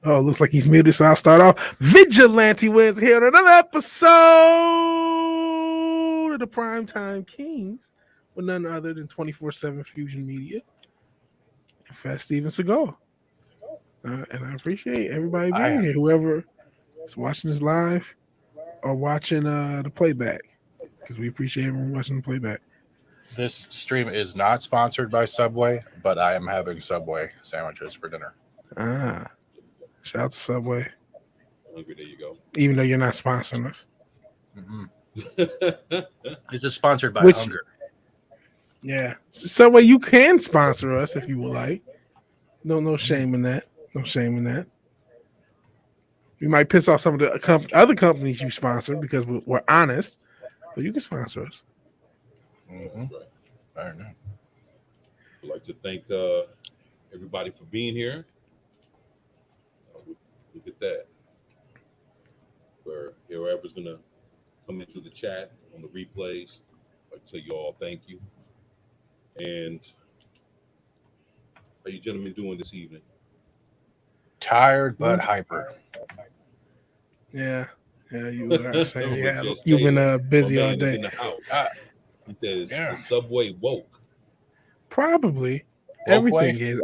Oh, looks like he's muted, so I'll start off. Vigilante Wins here on another episode of the Primetime Kings with none other than 24/7 Fusion Media and Fast Steven Seagal. And I appreciate everybody I being here, whoever is watching this live or watching the playback, because we appreciate everyone watching the playback. This stream is not sponsored by Subway, but I am having Subway sandwiches for dinner. Ah, shout out to Subway, Hungry, there you go. even though you're not sponsoring us. Mm-hmm. This is sponsored by Which- Hunger. Yeah, Subway, you can sponsor us if you would like. No shame in that. No shame in that. We might piss off some of the other companies you sponsor because we're honest, but you can sponsor us. Mm-hmm. That's right. I don't know. I'd like to thank everybody for being here. Look at that. For whoever's gonna come into the chat on the replays, I'd like to tell you all thank you. And how you gentlemen doing this evening? Tired but hyper. Yeah, you are saying We're just you've been saying, busy my all man is day. in the house. He says Yeah. the Subway woke. Probably Woke everything way? is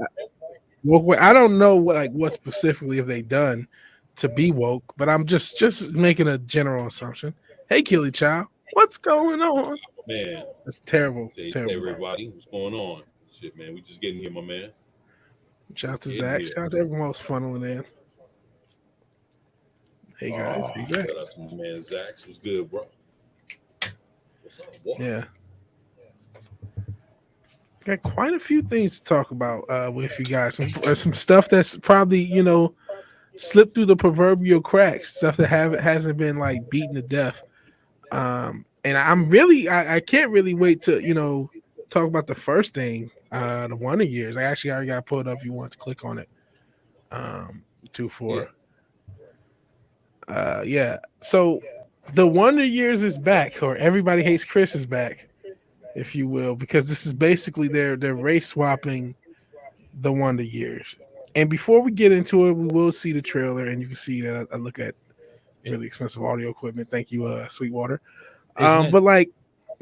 woke. I don't know what specifically have they done to be woke, but I'm just making a general assumption. Hey, Killy Child, what's going on? Man, That's terrible. hey, Terrible. everybody, what's going on? Shit, man, we just getting here, my man. Shout out to Just Zach. getting Shout out to everyone else funneling in. Hey guys, Oh, hey Shout Zach. out to my man Zach. What's good, bro? What's up, boy? Yeah. Got quite a few things to talk about with you guys. Some stuff that's probably, slipped through the proverbial cracks. Stuff that hasn't been like beaten to death. And I can't really wait to, talk about the first thing, the Wonder Years. I actually already got pulled up if you want to click on it. 2-4. Yeah. So the Wonder Years is back, or Everybody Hates Chris is back, if you will, because this is basically they're race swapping the Wonder Years. And before we get into it, we will see the trailer, and you can see that I look at really expensive audio equipment. Thank you, Sweetwater. Isn't it- But like,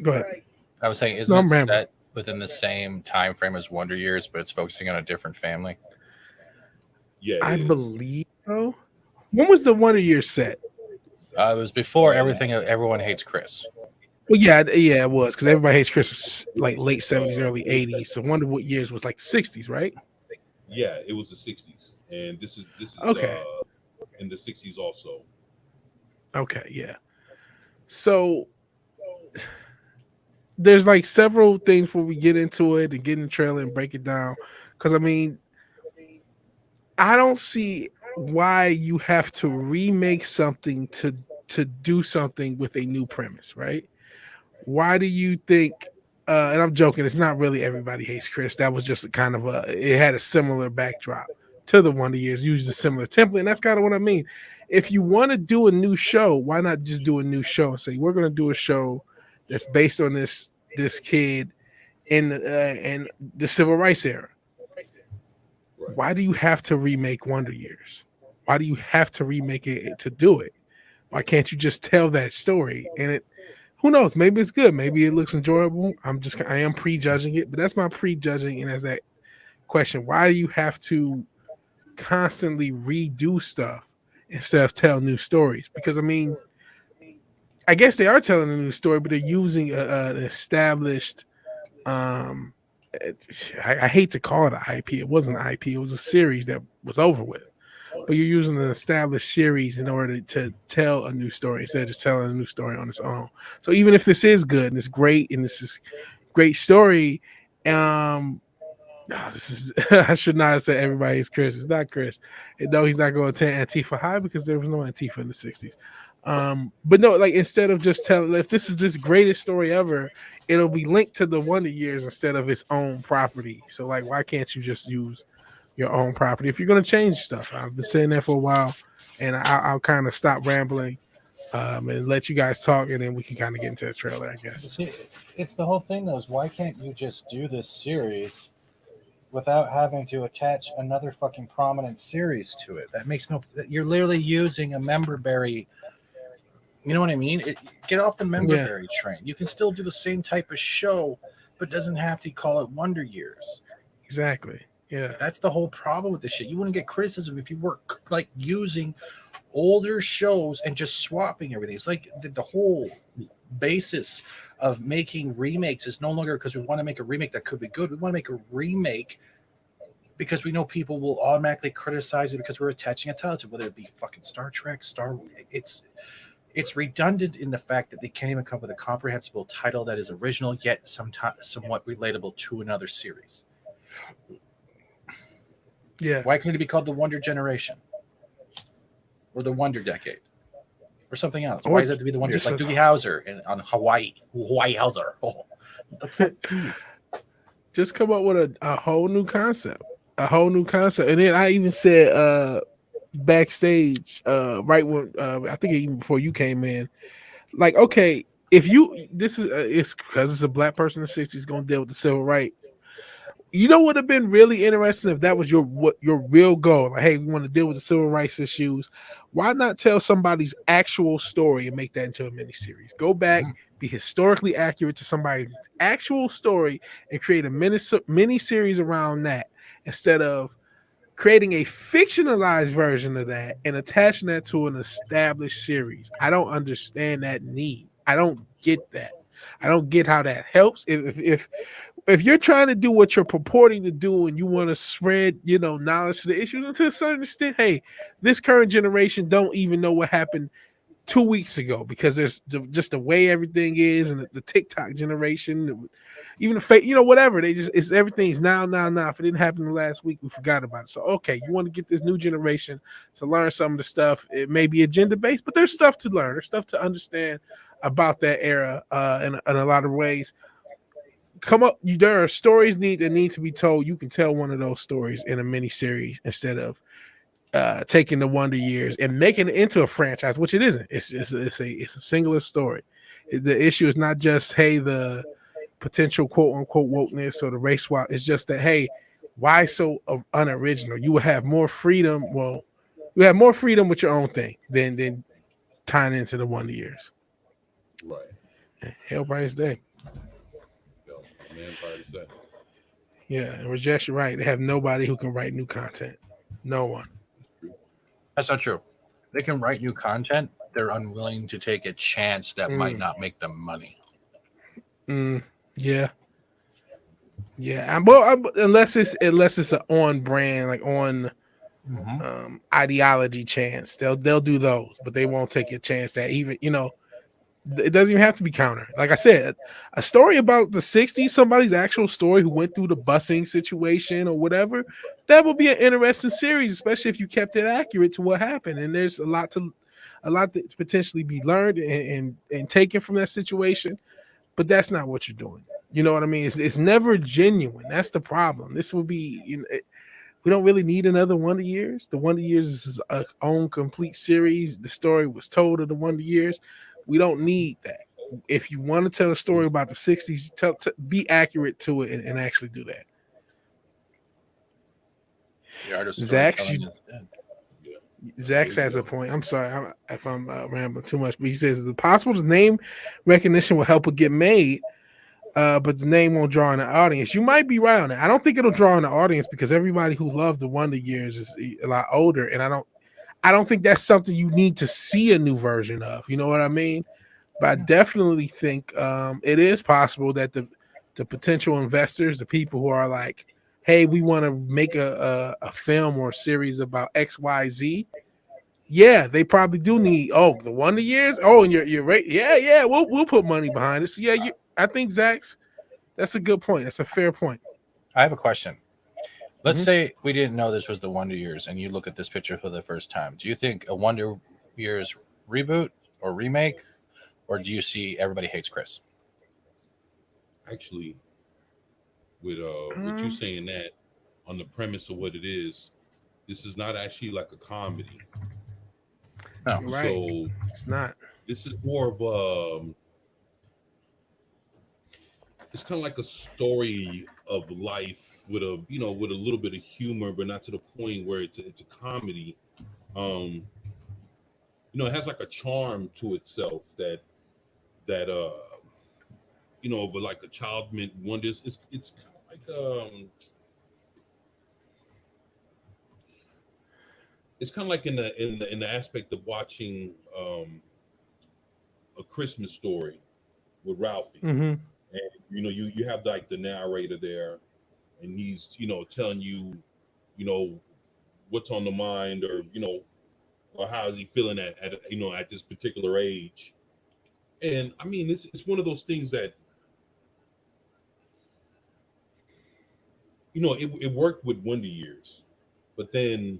go ahead. I was saying, No, isn't I'm it rambling. set within the same time frame as Wonder Years, but it's focusing on a different family? Yeah, I it is. believe so. When was the Wonder Years set? It was before Everyone Hates Chris. Well, yeah, it was, because Everybody Hates Chris was like late 70s, early 80s. So Wonder What Years was like 60s, right? Yeah, it was the '60s, and this is Okay. In the '60s also. Okay, yeah. So there's like several things before we get into it and get in the trailer and break it down. Because I mean, I don't see why you have to remake something to do something with a new premise, right? Why do you think? And I'm joking. It's not really Everybody Hates Chris. That was just a kind of it had a similar backdrop to the Wonder Years, used a similar template, and that's kind of what I mean. If you want to do a new show, why not just do a new show and say we're going to do a show that's based on this kid in the civil rights era? Right. Why do you have to remake Wonder Years? Why do you have to remake it to do it? Why can't you just tell that story? And it, who knows? Maybe it's good. Maybe it looks enjoyable. I am prejudging it, but that's my prejudging. And as that question, why do you have to constantly redo stuff instead of tell new stories? Because I mean, I guess they are telling a new story, but they're using an established. I hate to call it an IP. It wasn't an IP. It was a series that was over with. But you're using an established series in order to tell a new story instead of just telling a new story on its own. So even if this is good and it's great and this is great story, this is I should not have said Everybody Hates Chris. It's not Chris. And no, he's not going to attend Antifa High because there was no Antifa in the 60s. But no, like instead of just telling, if this is this greatest story ever, it'll be linked to the Wonder Years instead of its own property. So like, why can't you just use your own property if you're going to change stuff? I've been saying that for a while, and I'll kind of stop rambling and let you guys talk, and then we can kind of get into the trailer, I guess. See, it's the whole thing, though, is why can't you just do this series without having to attach another fucking prominent series to it. That makes no. You're literally using a member berry. You know what I mean? Get off the member Yeah, berry train. You can still do the same type of show, but doesn't have to call it Wonder Years. exactly. Yeah, That's the whole problem with this shit. You wouldn't get criticism if you were like using older shows and just swapping everything. It's like the whole basis of making remakes is no longer because we want to make a remake that could be good. We want to make a remake because we know people will automatically criticize it because we're attaching a title to it, whether it be fucking Star Trek, Star. It's redundant in the fact that they can't even come up with a comprehensible title that is original yet somewhat relatable to another series. yeah. Why couldn't it be called the Wonder Generation or the Wonder Decade or something else? Why Or does it have to be the Wonder? just Like Doogie Howser on Hawaii Howser. Oh, the fuck, please. just come up with a whole new concept, and then I even said backstage, right when I think even before you came in, like, okay, if you this is it's because it's a black person in the '60s going to deal with the civil rights. You know, would have been really interesting if that was your real goal. Like, hey, we want to deal with the civil rights issues. Why not tell somebody's actual story and make that into a miniseries? Go back, be historically accurate to somebody's actual story, and create a mini series around that instead of creating a fictionalized version of that and attaching that to an established series. I don't understand that need. I don't get that. I don't get how that helps. If you're trying to do what you're purporting to do and you want to spread, knowledge to the issues, and to a certain extent, hey, this current generation don't even know what happened 2 weeks ago because there's just the way everything is, and the TikTok generation, even the fake, whatever. They just it's everything's now. If it didn't happen last week, we forgot about it. So okay, you want to get this new generation to learn some of the stuff. It may be agenda based, but there's stuff to learn. There's stuff to understand about that era in a lot of ways. Come up, there are stories that need to be told. You can tell one of those stories in a mini series instead of taking the Wonder Years and making it into a franchise, which it isn't. It's a singular story. The issue is not just, hey, the potential quote unquote wokeness or the race swap. It's just that, hey, why so unoriginal? You will have more freedom. Well, you have more freedom with your own thing than tying into the Wonder Years. Right. Hell Bright's Day. Yo, my man probably said. Yeah, and Rajesh, you're right. They have nobody who can write new content. No one. It's true. That's not true. They can write new content. They're unwilling to take a chance that might not make them money. Yeah. Yeah. Well, unless it's an on brand, like on ideology chance, they'll do those, but they won't take a chance that even it doesn't even have to be counter. Like I said, a story about the '60s, somebody's actual story who went through the busing situation or whatever, that would be an interesting series, especially if you kept it accurate to what happened. And there's a lot to potentially be learned and taken from that situation. But that's not what you're doing. You know what I mean? It's never genuine. That's the problem. This will be, we don't really need another Wonder Years. The Wonder Years is its own complete series. The story was told of the Wonder Years. We don't need that. If you want to tell a story about the '60s, be accurate to it and actually do that. The art of Zach, storytelling is dead. Zach has a point. I'm sorry if I'm rambling too much, but he says, is it possible the name recognition will help it get made, but the name won't draw in the audience? You might be right on that. I don't think it'll draw in the audience because everybody who loved the Wonder Years is a lot older, and I don't think that's something you need to see a new version of. You know what I mean? But I definitely think it is possible that the potential investors, the people who are like, hey, we want to make a film or a series about XYZ. Yeah, they probably do need the Wonder Years. Oh, and you're right. Yeah, we'll put money behind it. So yeah, I think that's a good point. That's a fair point. I have a question. Let's say we didn't know this was the Wonder Years, and you look at this picture for the first time. Do you think a Wonder Years reboot or remake, or do you see Everybody Hates Chris? Actually, with you saying that, on the premise of what it is, this is not actually like a comedy. No. You're right. So It's not. this is more of it's kind of like a story of life with a with a little bit of humor, but not to the point where it's a comedy. Um, it has like a charm to itself that of like a child mint wonders. It's kind of like in the aspect of watching a Christmas Story with Ralphie, Mm-hmm. and you have like the narrator there, and he's telling you you know what's on the mind, or how is he feeling at this particular age. And I mean, it's one of those things that it worked with Wonder Years, but then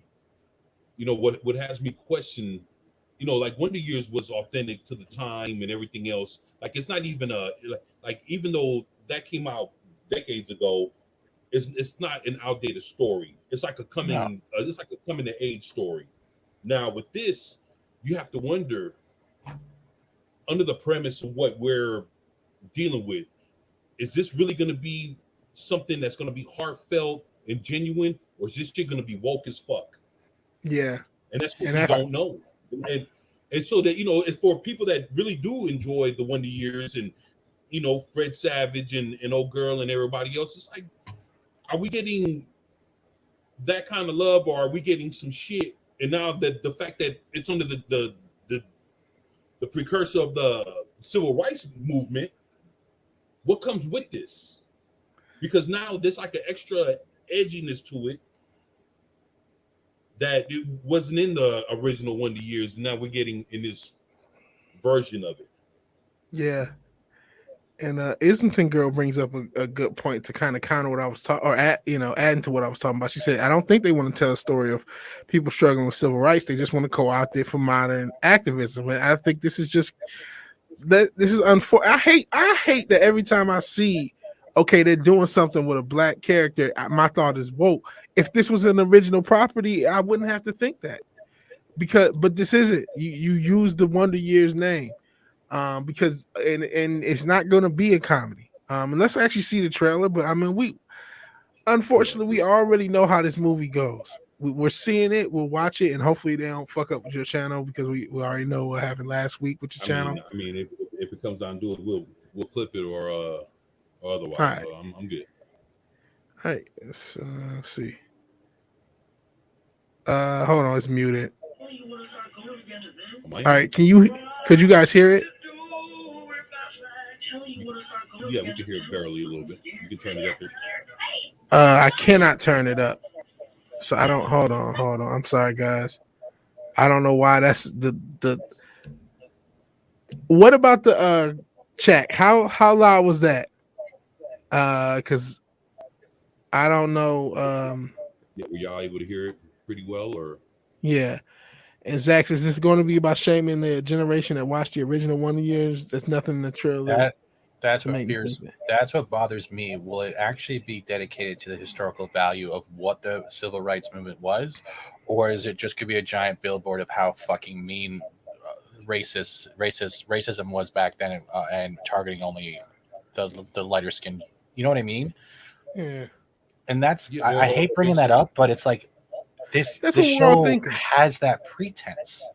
what has me question, like Wonder Years was authentic to the time and everything else. Like it's not even like even though that came out decades ago, it's not an outdated story. It's like No. a coming to age story. Now with this, you have to wonder, under the premise of what we're dealing with, is this really going to be something that's going to be heartfelt and genuine, or is this shit going to be woke as fuck? Yeah, And that's what and we that's don't know. And so that it's for people that really do enjoy the Wonder Years, and Fred Savage and Old Girl and everybody else. It's like, are we getting that kind of love, or are we getting some shit? And now that the fact that it's under the precursor of the civil rights movement, what comes with this? Because now there's like an extra edginess to it that it wasn't in the original Wonder Years. Now we're getting in this version of it. yeah. And Islington girl brings up a good point to kind of counter what I was talking, or adding to what I was talking about. She said, "I don't think they want to tell a story of people struggling with civil rights. They just want to go out there for modern activism." And I think this is just that. This is unfortunate. I hate that every time I see, okay, they're doing something with a black character. My thought is, whoa. If this was an original property, I wouldn't have to think that, but this isn't. You use the Wonder Years name. Because and it's not going to be a comedy. And let's actually see the trailer. But I mean, Yeah, unfortunately we already know how this movie goes. We're seeing it. We'll watch it, and hopefully they don't fuck up with your channel, because we already know what happened last week with your channel. I mean, if it comes down to it, we'll clip it, or All otherwise. right, So I'm good. all right. Let's see. Hold on, it's muted. Am I All muted? right, could you guys hear it? Yeah, we can hear it barely a little bit. You can turn it up. I cannot turn it up, so I don't. Hold on. I'm sorry, guys. I don't know why that's the. What about the chat? How loud was that? Because I don't know. Yeah, were y'all able to hear it pretty well, or Yeah. And Zach, is this going to be about shaming the generation that watched the original Wonder Years? There's nothing in the trailer That that's to what make me think fears. that. That's what bothers me. Will it actually be dedicated to the historical value of what the civil rights movement was, or is it just going to be a giant billboard of how fucking mean racism was back then, and targeting only the lighter skin? You know what I mean? Yeah. And that's yeah, I hate bringing that up, but it's like this That's this what we're all show thinking. has that pretense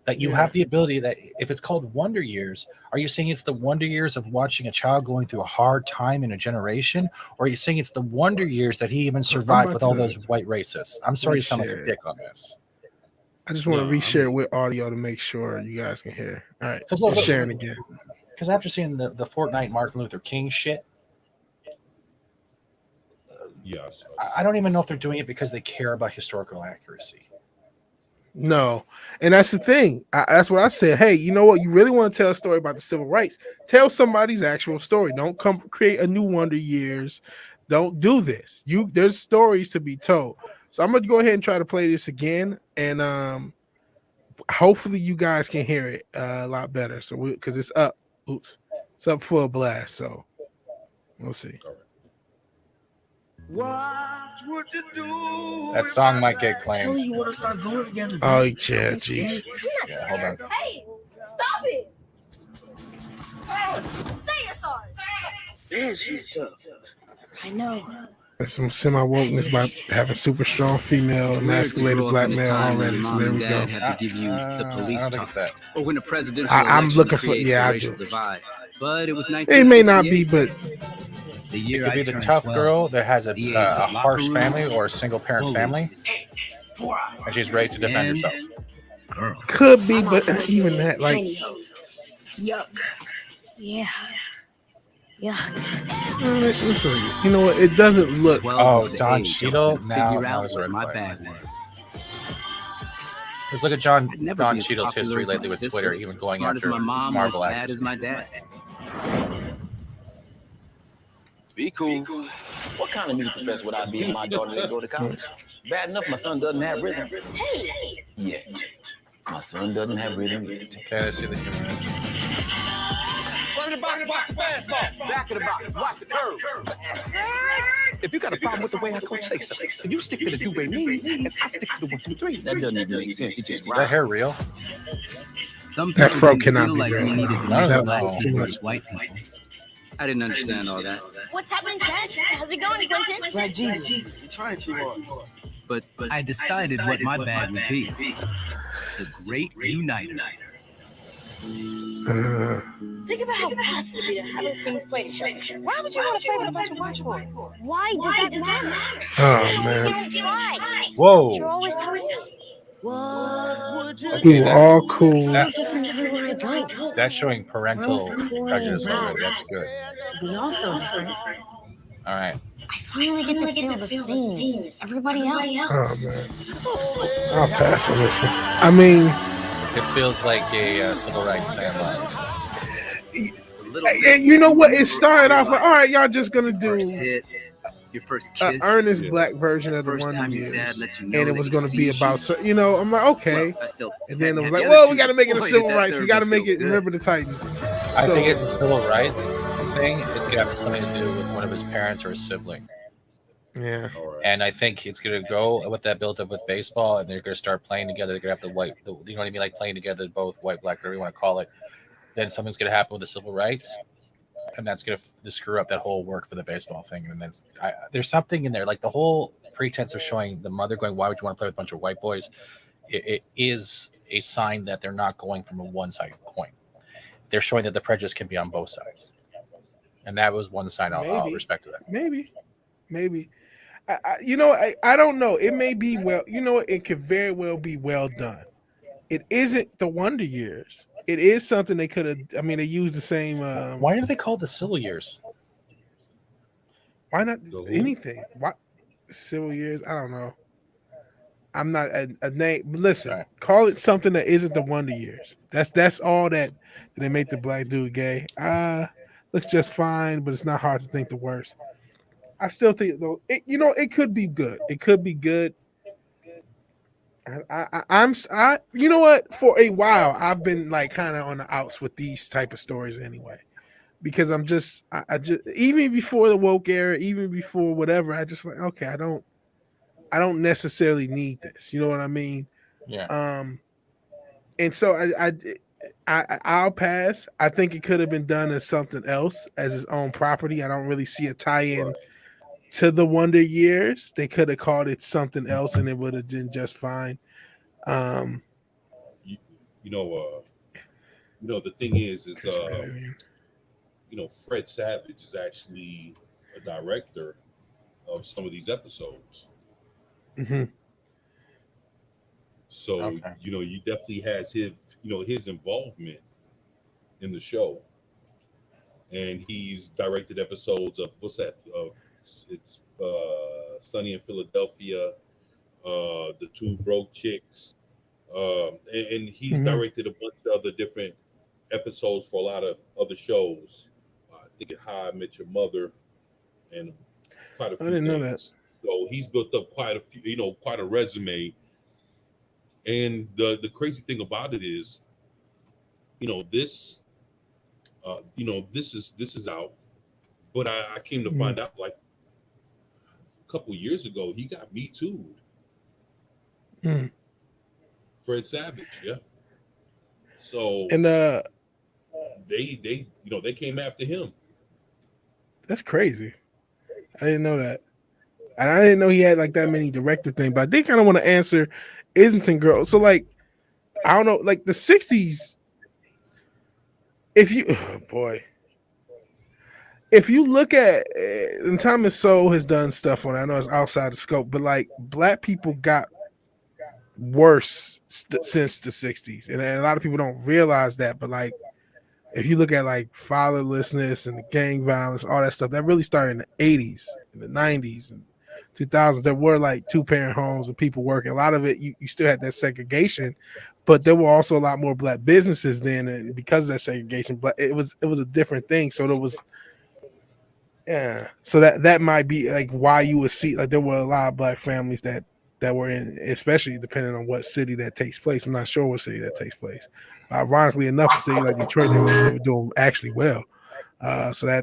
that you Yeah. have the ability that if it's called Wonder Years, are you saying it's the Wonder Years of watching a child going through a hard time in a generation, or are you saying it's the Wonder Years that he even I'm survived about with all to those white racists? I'm sorry to sound like a reshare it. dick on this, I just want to no, I reshare it mean, with audio to make sure you guys can hear. All right. because It's sharing again. after seeing the Fortnite Martin Luther King shit, yes, I don't even know if they're doing it because they care about historical accuracy. No, and that's the thing. That's what I said. Hey, you know what? You really want to tell a story about the civil rights? Tell somebody's actual story. Don't come create a new Wonder Years. Don't do this. There's stories to be told. So I'm gonna go ahead and try to play this again, and hopefully you guys can hear it a lot better. So because it's up, oops, it's up full blast. So we'll see. all right. What would you do? That song might get claimed. You want to start going together? Oh yeah, geez. Yeah, hold on. Hey, stop it! Say you're sorry. Man, she's tough. I know. There's some semi wokeness by having super strong female, emasculated black male already. So there we go. I don't think it's that. Or when a presidential I'm election looking for. creates Yeah, a I racial do. divide. But it was It may not be, 1968. but The It year could I be the turned tough 12. girl that has a The age a of locker harsh rooms, family or a single parent family, bullies, and she's raised to defend and herself. girls. could be. I'm But not even that, like, tiny hoes. Yuck. Yeah. listen, you know what? It doesn't look. 12 Oh, was the Don age I was Cheadle? gonna Now figure out there's a what red my flag. bag was. Let's look at Don I'd never be as Cheadle's popular history as my lately with sister, Twitter, even going smart after as my mom, Marvel or bad actors. as my dad. Be cool. What kind of music professor would I be if my daughter didn't go to college? Bad enough my son doesn't have rhythm. Hey. Yet. My son doesn't have rhythm yet. Okay, let's see the humor. Front of the box, watch the fastball. Back of the box, watch the curve. If you got a problem with the way I coach, say so. If you stick to the do-re me, and I stick to the 1, 2, 3. That doesn't even make sense. He just Is that rhymes. hair real? Some That people fro didn't cannot feel be like real. we needed No, to that use was blacks too to much. push white people. I didn't understand all that. What's happening, Chad? How's it going, Quentin? Like Jesus. You're trying too hard. But I decided what my bag would be. The Great Uniter. Think about how blessed it'd be to have our teams play each other. Why would you want to play with a bunch of white boys? Why does that matter? Oh man, Don't try. Whoa. You're always telling me. What would you we were all cool. That- Different everywhere I go. That's showing parental prejudice already. That's good. We all feel different. All right. I finally get to feel the same as everybody else. Oh man, I'll pass on this one. I mean, It feels like a civil rights sandlot. you know what? It started off like, all right, y'all just gonna do First hit, your first an kiss, earnest Yeah. black version of the first Wonder time your Years, dad lets you know and it that was he gonna be sees about, you. you know, I'm like, okay. Well, I still And then it was had like, the well, other we two got to make it a disappointed. civil That rights. We third got to would make feel it. good. Remember the Titans. I So- think it's a civil rights thing. It's gonna have something to do with one of his parents or a sibling. Yeah. All right. And I think it's gonna go with that built up with baseball, and they're gonna start playing together. They're gonna have you know what I mean, like playing together, both white, black, whatever you want to call it. Then something's gonna happen with the civil rights, and that's gonna screw up that whole work for the baseball thing. And then there's something in there, like the whole pretense of showing the mother going, "Why would you want to play with a bunch of white boys?" It is a sign that they're not going from a one-sided coin. They're showing that the prejudice can be on both sides, and that was one sign. I'll Maybe. respect to that. Maybe. I don't know. It may be well. It could very well be well done. It isn't the Wonder Years. It is something they could have. I mean, they used the same. Why do they call it the Civil Years? Why not The who? anything? Why Civil Years? I don't know. I'm not a name. But listen, Right. call it something that isn't the Wonder Years. That's all that they make the black dude gay. Looks just fine, but it's not hard to think the worst. I still think though, it could be good. It could be good. You know what? For a while, I've been like kind of on the outs with these type of stories anyway, because I just even before the woke era, even before whatever, I just like, okay, I don't necessarily need this. You know what I mean? Yeah. And so I'll pass. I think it could have been done as something else, as its own property. I don't really see a tie-in Right. to the Wonder Years. They could have called it something else, and it would have been just fine. You know, the thing is, Fred Savage is actually a director of some of these episodes. Mhm. So, Okay. you definitely has his involvement in the show. And he's directed episodes of what's that? It's Sunny in Philadelphia, The Two Broke Chicks. And he's Mhm. directed a bunch of other different episodes for a lot of other shows. I think How I Met Your Mother and quite a few I didn't know things. So he's built up quite a few, quite a resume. And the crazy thing about it is, this, this is out. But I came to find out like a couple years ago, he got Me Too'd. Mm. Fred Savage, yeah. So And they came after him. that's crazy. I didn't know that. And I didn't know he had like that many director things. But I did kind of want to answer Islington Girl. So like I don't know, like the '60s. If you, oh boy, if you look at and Thomas Sowell has done stuff on it. I know it's outside the scope, but like black people got worse since the '60s, and a lot of people don't realize that. But like if you look at like fatherlessness and the gang violence, all that stuff, that really started in the '80s, in the '90s, and 2000s. There were like two-parent homes and people working. A lot of it, you still had that segregation, but there were also a lot more black businesses then, and because of that segregation, but it was a different thing. So there was, yeah. So that might be like why you would see like there were a lot of black families that were in, especially depending on what city that takes place. I'm not sure what city that takes place. Ironically enough, a city like Detroit, they were doing actually well. So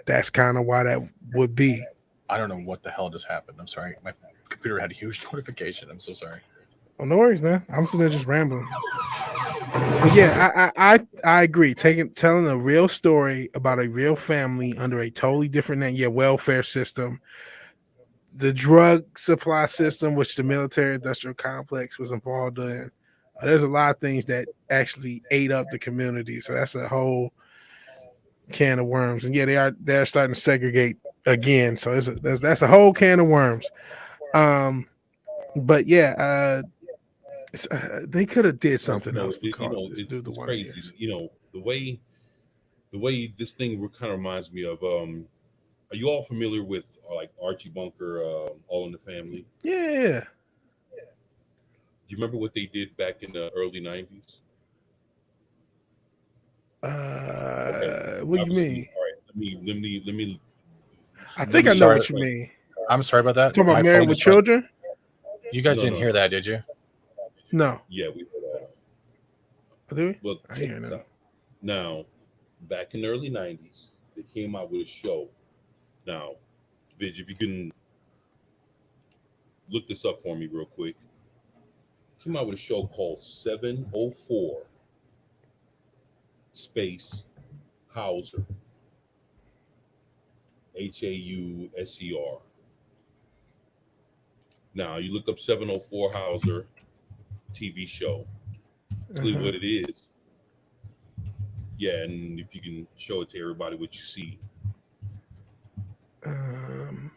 that's kind of why that would be. I don't know what the hell just happened. I'm sorry. My computer had a huge notification. I'm so sorry. Oh, no worries, man. I'm sitting there just rambling. But yeah, I agree. Telling a real story about a real family under a totally different name, yeah, welfare system, the drug supply system, which the military industrial complex was involved in. There's a lot of things that actually ate up the community. So that's a whole can of worms. And yeah, they're starting to segregate again. So that's a whole can of worms. But yeah, they could have did something else. This it's dude the it's one crazy. years. The way this thing kind of reminds me of. Are you all familiar with like Archie Bunker, All in the Family? Yeah. Do you remember what they did back in the early '90s? Okay, What do you obviously. mean? All right, let me. I I'm think I know sorry. what you mean. I'm sorry about You that. talking about My Married phone with just went. Children? You guys No, didn't no, hear no. that, did you? No. Yeah, we heard that. Do we? Well, I check hear this no. out. Now, back in the early '90s, they came out with a show. Now, Vidge, if you can look this up for me real quick, came out with a show called 704 Space Hauser, Hauser. Now, you look up 704 Hauser TV show. Tell you Uh-huh. what it is. Yeah, and if you can show it to everybody what you see. Um.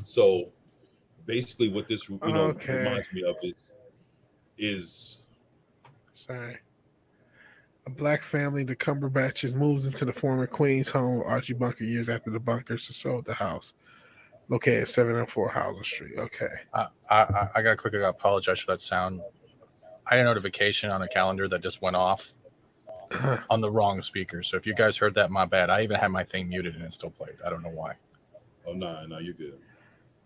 So basically, what this Okay. reminds me of is Sorry. A black family, the Cumberbatches, moves into the former Queen's home of Archie Bunker years after the Bunkers sold the house, located at 704 Howland Street. Okay. I got to quickly apologize for that sound. I had a notification on a calendar that just went off on the wrong speaker. So if you guys heard that, my bad. I even had my thing muted and it still played. I don't know why. oh no, you're good.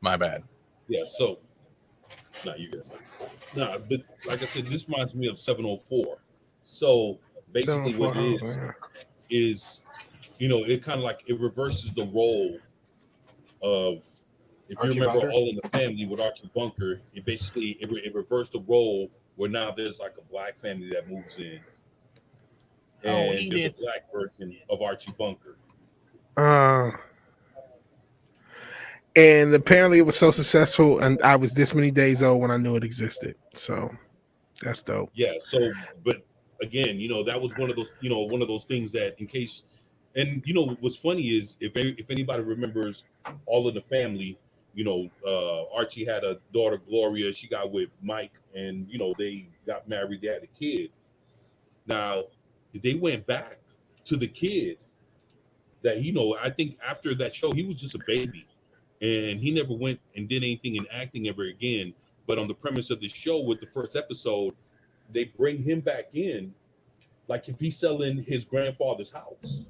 My bad. Yeah, so no, you're good. Nah, but like I said, this reminds me of 704. So basically, 704 what it Howland. is it kind of like it reverses the role of if you Archie remember Bunker? All in the Family with Archie Bunker. It basically it reversed the role where now there's like a black family that moves in, and they're the black version of Archie Bunker. Uh, and apparently it was so successful, and I was this many days old when I knew it existed. So that's dope. Yeah. So, but again, that was one of those things that in case, and what's funny is if anybody remembers All in the Family, Archie had a daughter Gloria. She got with Mike, and they got married. They had a kid. Now they went back to the kid that I think after that show he was just a baby, and he never went and did anything in acting ever again. But on the premise of the show with the first episode, they bring him back in like if he's selling his grandfather's house.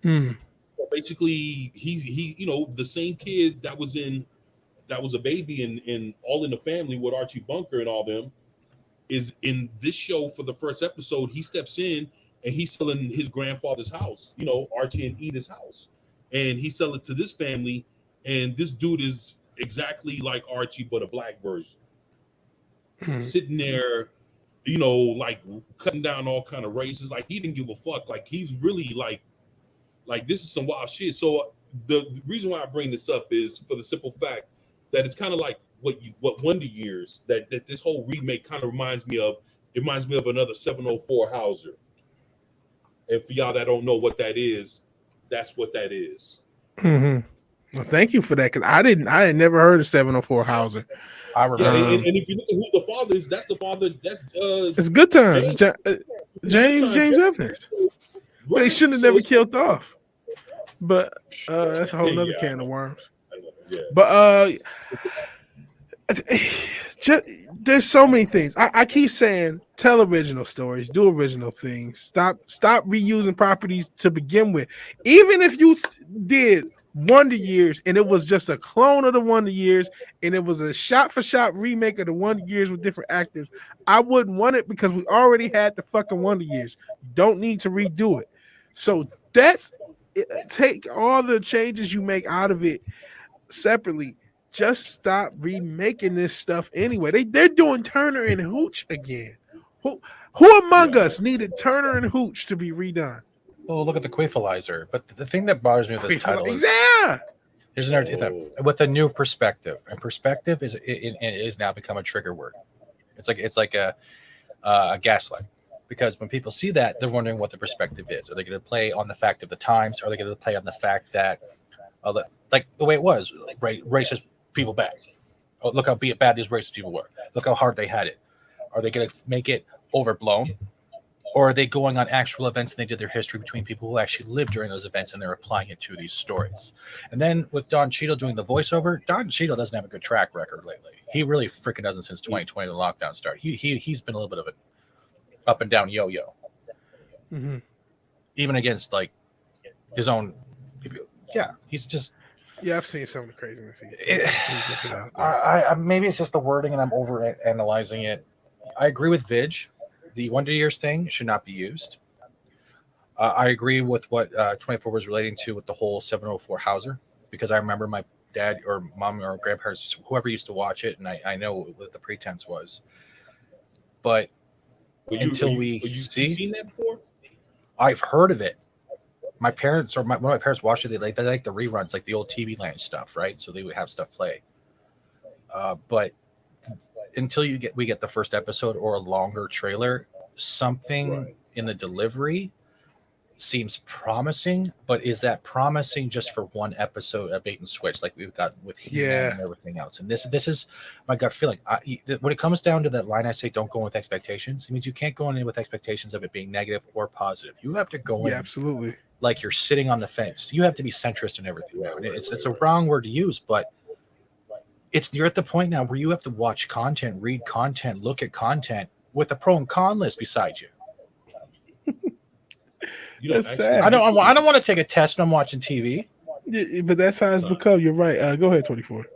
Hmm. So basically, he the same kid that was a baby in All in the Family with Archie Bunker and all them is in this show for the first episode. He steps in and he's selling his grandfather's house, Archie and Edith's house, and he sell it to this family. And this dude is exactly like Archie, but a black version, Hmm. sitting there, like cutting down all kind of races. Like he didn't give a fuck. Like he's really like Like this is some wild shit. So the reason why I bring this up is for the simple fact that it's kind of like what Wonder Years that this whole remake kind of reminds me of. It reminds me of another 704 Hauser. And for y'all that don't know what that is, that's what that is. Mm-hmm. Well, thank you for that, because I had never heard of 704 Hauser. I Yeah, remember. and if you look at who the father is, that's the father. That's It's Good Times. James James Evans. But they right. shouldn't have So never it's killed off. But that's a whole nother yeah, can of worms. I know. Yeah. But just, there's so many things. I keep saying tell original stories, do original things. Stop reusing properties to begin with. Even if you did Wonder Years and it was just a clone of the Wonder Years and it was a shot for shot remake of the Wonder Years with different actors, I wouldn't want it because we already had the fucking Wonder Years. You don't need to redo it. So take all the changes you make out of it separately. Just stop remaking this stuff anyway. They're doing Turner and Hooch again. Who among us needed Turner and Hooch to be redone? Oh, look at the Quaffleizer. But the thing that bothers me with this title is Yeah. there's an with a new perspective, and perspective it is now become a trigger word. It's like a gaslight, because when people see that, they're wondering what the perspective is. Are they going to play on the fact of the times? Are they going to play on the fact that like the way it was, like racist people back? Oh, look how bad these racist people were. Look how hard they had it. Are they going to make it overblown? Or are they going on actual events and they did their history between people who actually lived during those events and they're applying it to these stories? And then with Don Cheadle doing the voiceover, Don Cheadle doesn't have a good track record lately. He really freaking doesn't since 2020, the lockdown started. He's been a little bit of an up and down yo-yo. Mm-hmm. Even against like his own. Yeah, he's just. Yeah, I've seen some of the craziness. Maybe it's just the wording and I'm over analyzing it. I agree with Vidge. The Wonder Years thing should not be used. I agree with what 24 was relating to with the whole 704 Hauser, because I remember my dad or mom or grandparents, whoever used to watch it, and I know what the pretense was. But until we see, you seen that before? I've heard of it. My parents when my parents watched it, they like the reruns, like the old TV Land stuff, right? So they would have stuff play. But until we get the first episode or a longer trailer, something in the delivery seems promising, but is that promising just for one episode of bait and switch like we've got with He-Man and everything else? And this is my gut feeling. When it comes down to that line, I say don't go in with expectations. It means you can't go in with expectations of it being negative or positive. You have to go in absolutely like you're sitting on the fence. You have to be centrist in everything. It's a wrong word to use, but you're at the point now where you have to watch content, read content, look at content with a pro and con list beside you. That's sad. I don't want to take a test when I'm watching TV. Yeah, but that's how it's become. You're right. Go ahead, 24.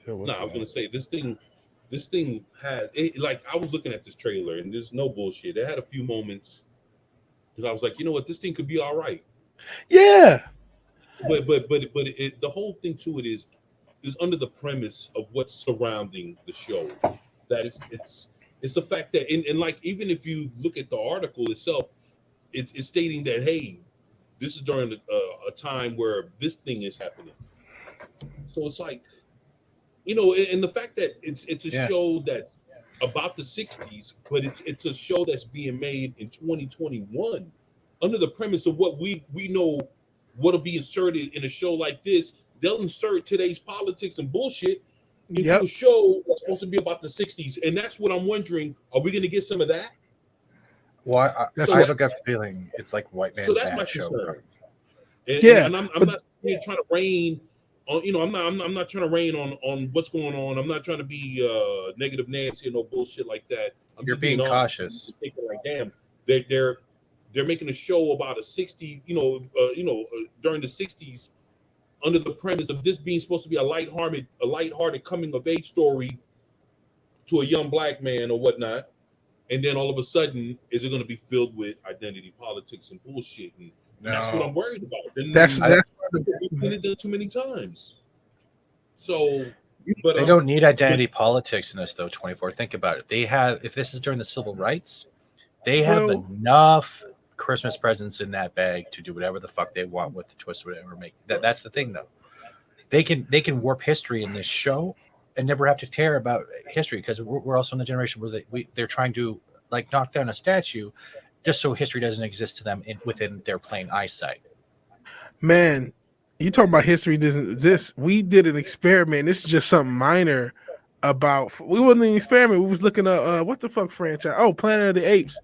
No, I was gonna say this thing had like I was looking at this trailer and there's no bullshit. It had a few moments that I was like, you know what, this thing could be all right. Yeah. But the whole thing to it is under the premise of what's surrounding the show. That it's the fact that and like even if you look at the article itself, it's stating that hey, this is during a time where this thing is happening. So it's like, you know, and the fact that it's a show that's about the 60s, but it's a show that's being made in 2021 under the premise of what we know what'll be inserted in a show like this. They'll insert today's politics and bullshit into a show that's supposed to be about the 60s. And that's what I'm wondering. Are we going to get some of that? Well, I have a gut feeling it's like white man. So that's my concern. And I'm not trying to rain on, you know, I'm not trying to rain on what's going on. I'm not trying to be negative Nancy or no bullshit like that. You're being cautious. Thinking like, damn, they're making a show about a 60s, during the 60s, under the premise of this being supposed to be a lighthearted coming of age story to a young black man or whatnot, and then all of a sudden, is it going to be filled with identity politics and bullshit? And that's what I'm worried about. And that's we've seen it too many times. So, but they don't need identity politics in this though. 24. Think about it. They have, if this is during the civil rights, they have enough Christmas presents in that bag to do whatever the fuck they want with the twist, whatever. That's the thing, though. They can warp history in this show and never have to care about history because we're also in the generation where they're trying to like knock down a statue just so history doesn't exist to them within their plain eyesight. Man, you talking about history doesn't exist. We did an experiment. This is just something minor about. We wasn't an experiment. We was looking at what the fuck franchise? Oh, Planet of the Apes.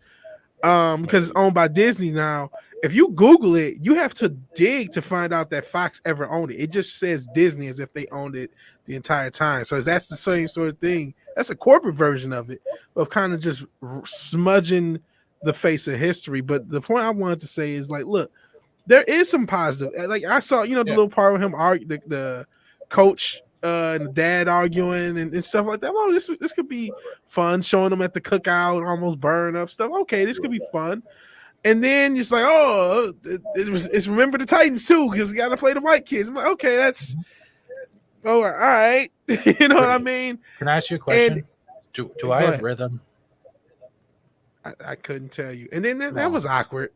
Because it's owned by Disney now. If you Google it, you have to dig to find out that Fox ever owned it. It just says Disney as if they owned it the entire time. So that's the same sort of thing. That's a corporate version of it, of kind of just smudging the face of history. But the point I wanted to say is like, look, there is some positive. Like I saw, the little part with him argue the coach and the dad arguing and stuff like that. Oh, this could be fun, showing them at the cookout, almost burn up stuff. Okay, this could be fun. And then it's like, oh, it's Remember the Titans too, because we got to play the white kids. I'm like, okay, that's all right. You know what I mean? Can I ask you a question? And, do I have rhythm? I couldn't tell you. And then that was awkward.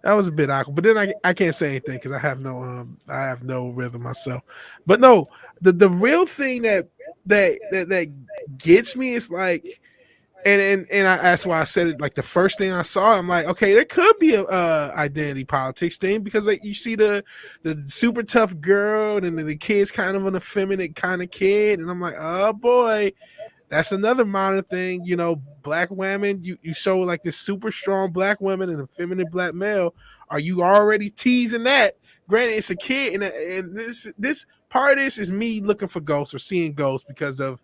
That was a bit awkward, but then I can't say anything because I have no rhythm myself. But no, the real thing that gets me is like, and that's why I said it. Like the first thing I saw, I'm like, okay, there could be a identity politics thing because like you see the super tough girl and then the kid's kind of an effeminate kind of kid, and I'm like, oh boy. That's another modern thing, black women, you show like this super strong black woman and a feminine black male. Are you already teasing that? Granted, it's a kid, and this part of this is me looking for ghosts or seeing ghosts because of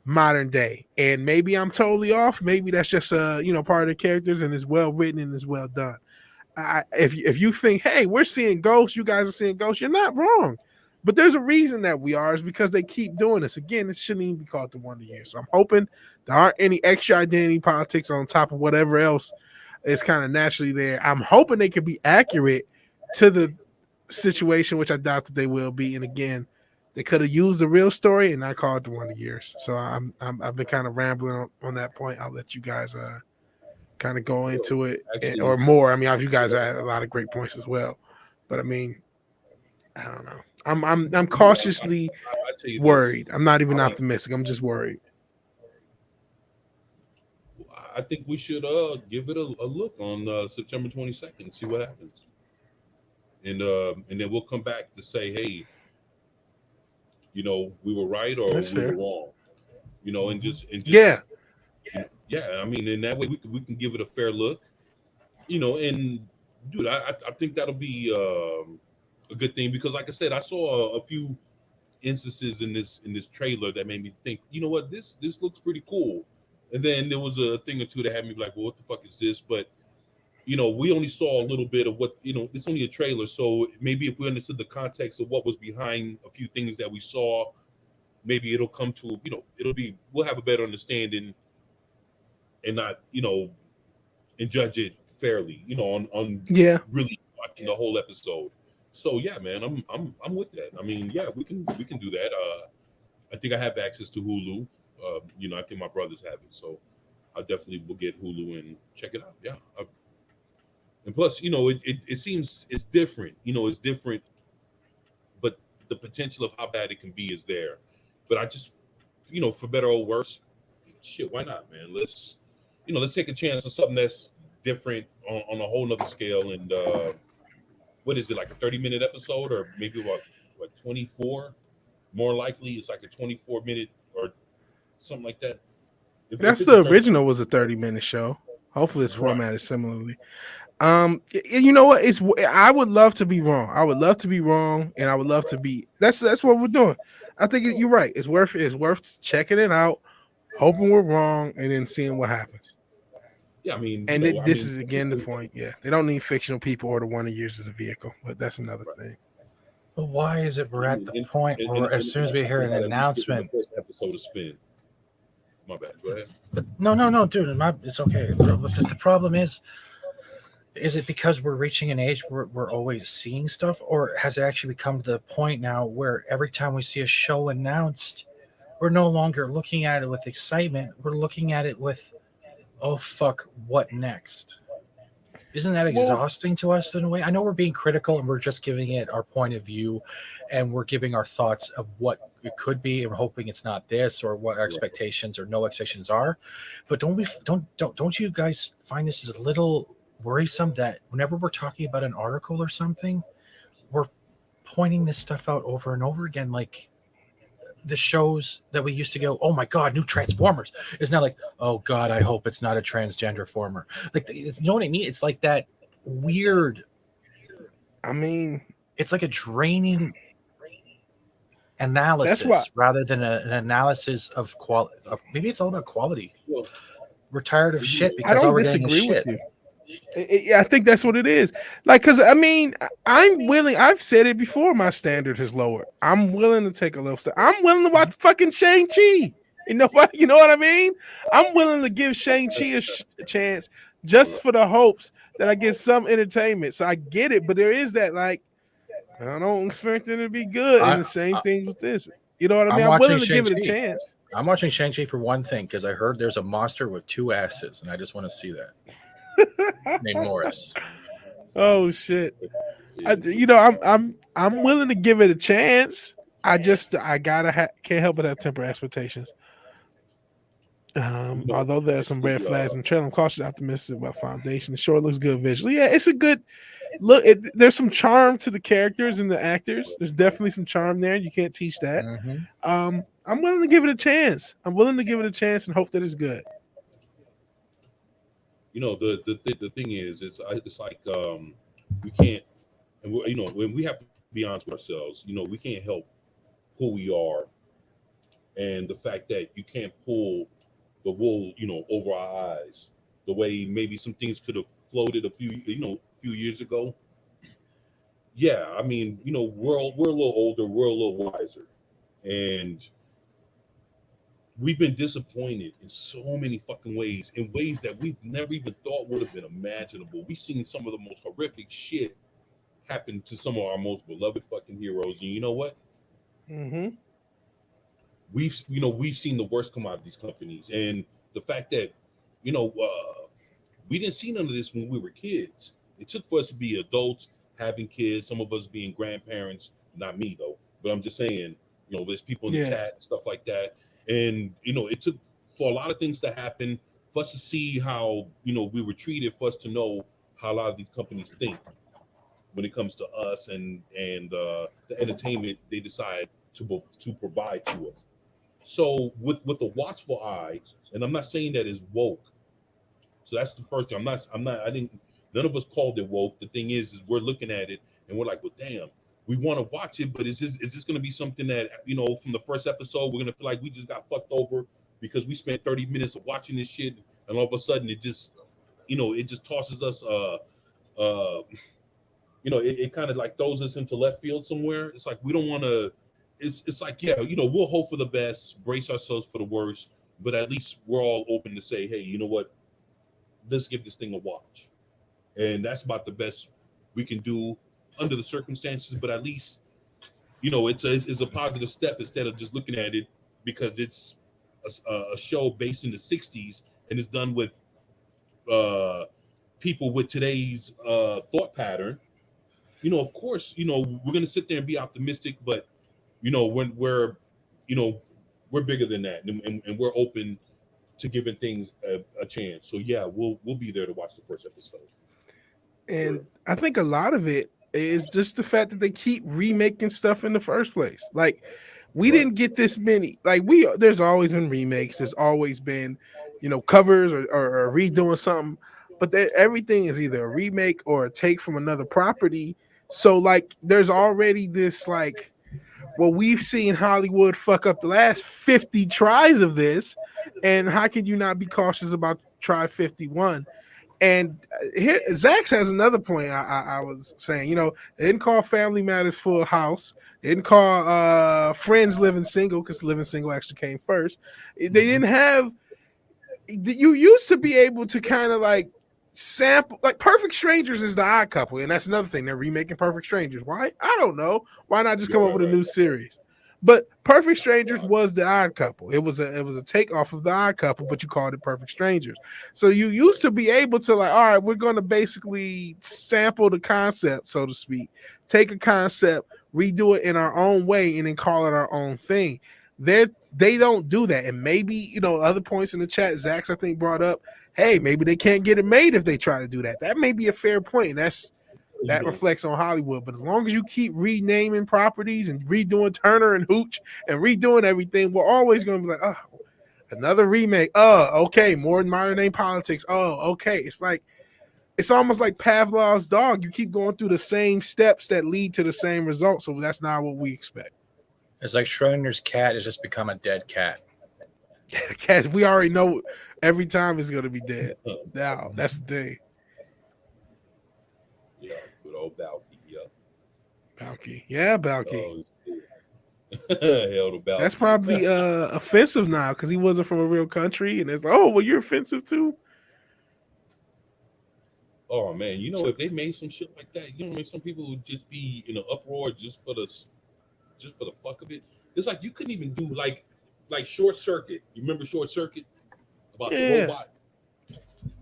modern day. And maybe I'm totally off. Maybe that's just part of the characters and it's well written and it's well done. If you think, hey, we're seeing ghosts, you guys are seeing ghosts, you're not wrong. But there's a reason that we are, is because they keep doing this. Again, it shouldn't even be called the Wonder Years. So I'm hoping there aren't any extra identity politics on top of whatever else is kind of naturally there. I'm hoping they can be accurate to the situation, which I doubt that they will be. And again, they could have used the real story and not called it the Wonder Years. So I've been kind of rambling on that point. I'll let you guys kind of go into it or more. I mean, you guys have a lot of great points as well. But I mean, I don't know. I'm cautiously worried. I'm not even optimistic. I'm just worried. I think we should give it a look on September 22nd, see what happens, and then we'll come back to say, hey, we were right or That's we fair. were wrong, and just yeah. I mean, in that way we can give it a fair look, and dude, I think that'll be a good thing because, like I said, I saw a few instances in this trailer that made me think, you know what, this looks pretty cool. And then there was a thing or two that had me like, well, what the fuck is this? But we only saw a little bit of what, it's only a trailer. So maybe if we understood the context of what was behind a few things that we saw, maybe it'll come to, we'll have a better understanding and not, and judge it fairly, on really watching the whole episode. So yeah, man, I'm with that. I mean, yeah, we can do that. I think I have access to Hulu. I think my brothers have it, so I definitely will get Hulu and check it out. Yeah, and plus, it seems it's different. It's different, but the potential of how bad it can be is there. But I just, for better or worse, shit, why not, man? Let's take a chance on something that's different on a whole nother scale. And what is it, like a 30-minute episode, or maybe what 24? More likely, it's like a 24-minute or something like that. That's the original was a 30-minute show. Hopefully it's formatted similarly. You know what? I would love to be wrong. I would love to be wrong, and I would love to be. That's what we're doing. I think you're right. It's worth checking it out, hoping we're wrong, and then seeing what happens. Yeah, I mean, and this is again the point. Yeah, they don't need fictional people or the Wonder Years as a vehicle, but that's another thing. But why is it we're at the point where as soon as we hear an announcement, episode of Spin? My bad. Go ahead. But no, dude, it's okay. But the problem is it because we're reaching an age where we're always seeing stuff, or has it actually become to the point now where every time we see a show announced, we're no longer looking at it with excitement. We're looking at it with, oh fuck, what next? Isn't that exhausting to us in a way? I know we're being critical and we're just giving it our point of view, and we're giving our thoughts of what it could be, and we're hoping it's not this, or what our expectations or no expectations are. But don't you guys find this is a little worrisome that whenever we're talking about an article or something, we're pointing this stuff out over and over again, like the shows that we used to go, oh my god, new Transformers, is now like, oh god, I hope it's not a transgender former. Like, you know what I mean? It's like that weird. I mean, it's like a draining analysis rather than an analysis of quality. Maybe it's all about quality. We're tired of shit because I don't all we're getting is disagree with shit. you. I think that's what it is. Like, because I mean, I'm willing. I've said it before. My standard has lowered. I'm willing to take a little step. I'm willing to watch fucking Shang-Chi. You know what? You know what I mean? I'm willing to give Shang-Chi a chance just for the hopes that I get some entertainment. So I get it, but there is that, like, I don't expect it to be good. And the same thing with this. You know what I mean? I'm willing to give it a chance. I'm watching Shang-Chi for one thing, because I heard there's a monster with 2 asses, and I just want to see that. Named Morris. Oh shit! I'm willing to give it a chance. I can't help but have temper expectations. Although there's some red flags in the trailer, I'm cautiously optimistic about Foundation. Sure, it looks good visually. Yeah, it's a good look. There's some charm to the characters and the actors. There's definitely some charm there. You can't teach that. Mm-hmm. I'm willing to give it a chance. I'm willing to give it a chance and hope that it's good. You know, the thing is, it's like we can't, and when we have to be honest with ourselves, we can't help who we are, and the fact that you can't pull the wool, over our eyes, the way maybe some things could have floated a few years ago. Yeah, I mean, we're a little older, we're a little wiser, and we've been disappointed in so many fucking ways, in ways that we've never even thought would have been imaginable. We've seen some of the most horrific shit happen to some of our most beloved fucking heroes. And you know what? Mm-hmm. We've seen the worst come out of these companies. And the fact that, we didn't see none of this when we were kids. It took for us to be adults, having kids, some of us being grandparents, not me though, but I'm just saying, there's people in the chat and stuff like that. And, it took for a lot of things to happen, for us to see how, we were treated, for us to know how a lot of these companies think when it comes to us and the entertainment they decide to provide to us. So with a watchful eye, and I'm not saying that is woke. So that's the first thing. None of us called it woke. The thing is we're looking at it and we're like, well, damn. We want to watch it, but is this going to be something that, from the first episode, we're going to feel like we just got fucked over because we spent 30 minutes of watching this shit, and all of a sudden it just, it just tosses us, it kind of like throws us into left field somewhere. It's like we don't want to. It's like, yeah, we'll hope for the best, brace ourselves for the worst, but at least we're all open to say, hey, you know what? Let's give this thing a watch, and that's about the best we can do under the circumstances, but at least it's a positive step instead of just looking at it because it's a show based in the 60s and it's done with people with today's thought pattern. Of course, we're gonna sit there and be optimistic, but when we're bigger than that, and we're open to giving things a chance. So yeah, we'll be there to watch the first episode. And I think a lot of it is just the fact that they keep remaking stuff in the first place. Like, we didn't get this many. Like, there's always been remakes. There's always been, covers or redoing something. But everything is either a remake or a take from another property. So, like, there's already this, like, well, we've seen Hollywood fuck up the last 50 tries of this. And how can you not be cautious about try 51? And here, Zax has another point. I was saying, they didn't call Family Matters Full House. They didn't call Friends Living Single because Living Single actually came first. They didn't have. You used to be able to kind of like sample, like Perfect Strangers is the odd couple, and that's another thing. They're remaking Perfect Strangers. Why? I don't know. Why not just come up with a new series? But Perfect Strangers was the Odd Couple. It was a takeoff of the Odd Couple, but you called it Perfect Strangers. So you used to be able to like, all right, we're going to basically sample the concept, so to speak, take a concept, redo it in our own way, and then call it our own thing. They don't do that, and maybe other points in the chat, Zach's I think brought up, hey, maybe they can't get it made if they try to do that. That may be a fair point. And that reflects on Hollywood. But as long as you keep renaming properties and redoing Turner and Hooch and redoing everything, we're always going to be like, oh, another remake. Oh, okay, more modern day politics. Oh, okay. It's almost like Pavlov's dog. You keep going through the same steps that lead to the same result. So that's not what we expect. It's like Schrodinger's cat has just become a dead cat. The cat, we already know every time it's going to be dead. Now, that's the thing. Yeah, good old Balky. Yeah. Balky. Yeah, Balky. Oh, hell to Balky. That's probably offensive now because he wasn't from a real country. And it's like, oh, well, you're offensive too. Oh man, if they made some shit like that, some people would just be in an uproar just for the fuck of it. It's like you couldn't even do like Short Circuit. You remember Short Circuit about the robot?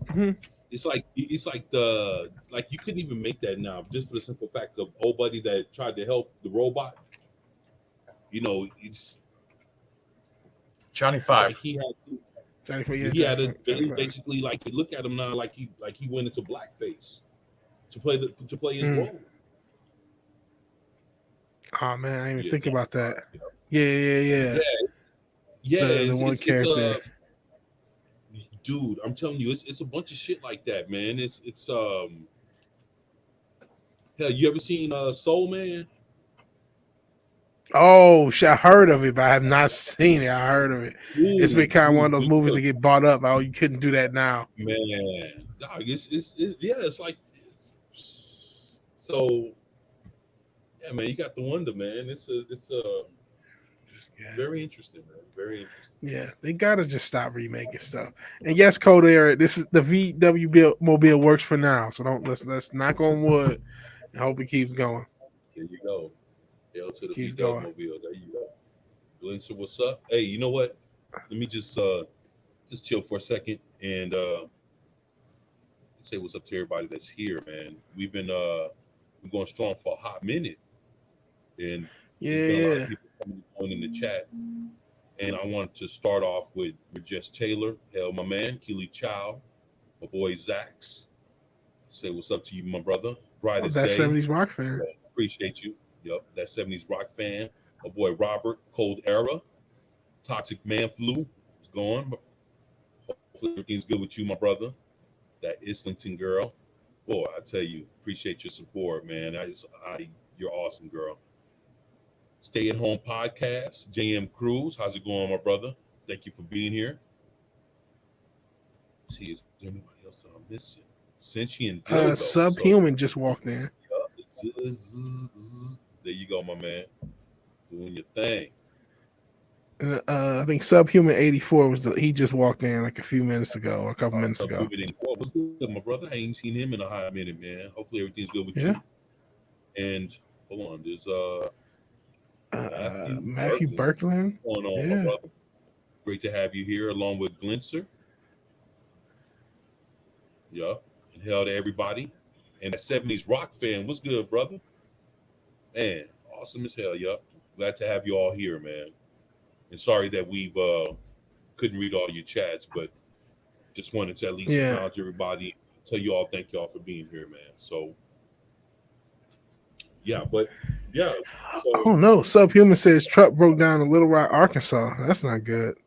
Mm-hmm. It's like you couldn't even make that now just for the simple fact of old buddy that tried to help the robot. It's Johnny Five. Like he had to basically like look at him now like he went into blackface to play his role. Oh man, I didn't even think about that. Yeah. The one character. Dude, I'm telling you, it's a bunch of shit like that, man. It's hell. You ever seen Soul Man? Oh, shit, I heard of it, but I have not seen it. I heard of it. It's been kind of one of those movies that get bought up. Oh, you couldn't do that now, man. Dog, it's like so. Yeah, man, you got the wonder, man. It's very interesting, man. Very interesting. Yeah, they gotta just stop remaking stuff. And yes, Code Eric, this is the VW mobile works for now. So let's knock on wood and hope it keeps going. Here you go. Hell to the VW mobile. There you go. Glenser, what's up? Hey, you know what? Let me just chill for a second and say what's up to everybody that's here, man. We've been going strong for a hot minute. And there's been a lot of people coming on in the chat. And I wanted to start off with Jess Taylor, hell, my man, Keely Chow, my boy Zax. Say what's up to you, my brother. Brightest that day. 70s rock fan. Appreciate you. Yep, that 70s rock fan. My boy Robert, Cold Era. Toxic Man Flu is going. Hopefully everything's good with you, my brother. That Islington girl. Boy, I tell you, appreciate your support, man. You're awesome, girl. Stay at Home Podcast, JM Cruz. How's it going, my brother? Thank you for being here. Let's see, is there anybody else that I'm missing? Sentient Dildo. Subhuman just walked in. There you go, my man. Doing your thing. I think Subhuman 84 he just walked in like a few minutes ago or a couple minutes ago. Subhuman 84. What's good, my brother? I ain't seen him in a hot minute, man. Hopefully everything's good with you. And hold on, there's Matthew Berkland. What's going on, my brother? Great to have you here along with Glenser. Yeah. And hell to everybody. And that 70s rock fan. What's good, brother? Man, awesome as hell, yeah. Glad to have you all here, man. And sorry that we've couldn't read all your chats, but just wanted to at least acknowledge everybody, tell you all thank y'all for being here, man. So yeah, but yeah. So, oh no, Subhuman says truck broke down in Little Rock, Arkansas. That's not good.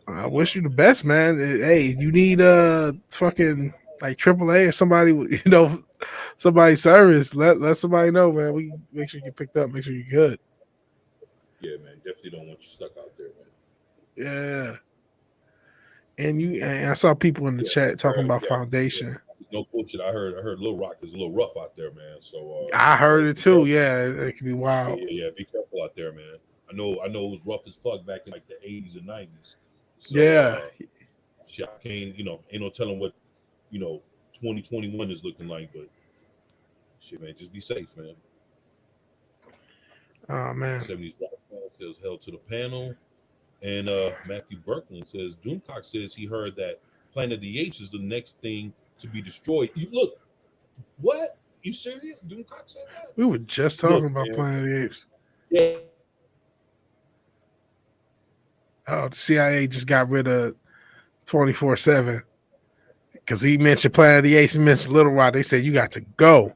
I wish you the best, man. Hey, you need fucking like AAA or somebody, somebody service. Let somebody know, man. We make sure you get picked up, make sure you're good. Yeah, man. Definitely don't want you stuck out there, man. Yeah. And I saw people in the chat talking about Foundation. No bullshit. I heard Little Rock is a little rough out there, man. So I heard it too. Yeah, it can be wild. Yeah. Be careful out there, man. I know it was rough as fuck back in like the 80s and 90s. So, shit, I can't, ain't no telling what 2021 is looking like, but shit, man, just be safe, man. Oh man. 70s rock, Says held to the panel. And Matthew Berkland says Doomcock says he heard that Planet of the Apes is the next thing to be destroyed. You look, what? You serious? Doomcock said that? We were just talking Look, about man. Planet of the Apes. Yeah. Oh, the CIA just got rid of 24/7 because he mentioned Planet of the Apes. He mentioned Little Rock. They said you got to go.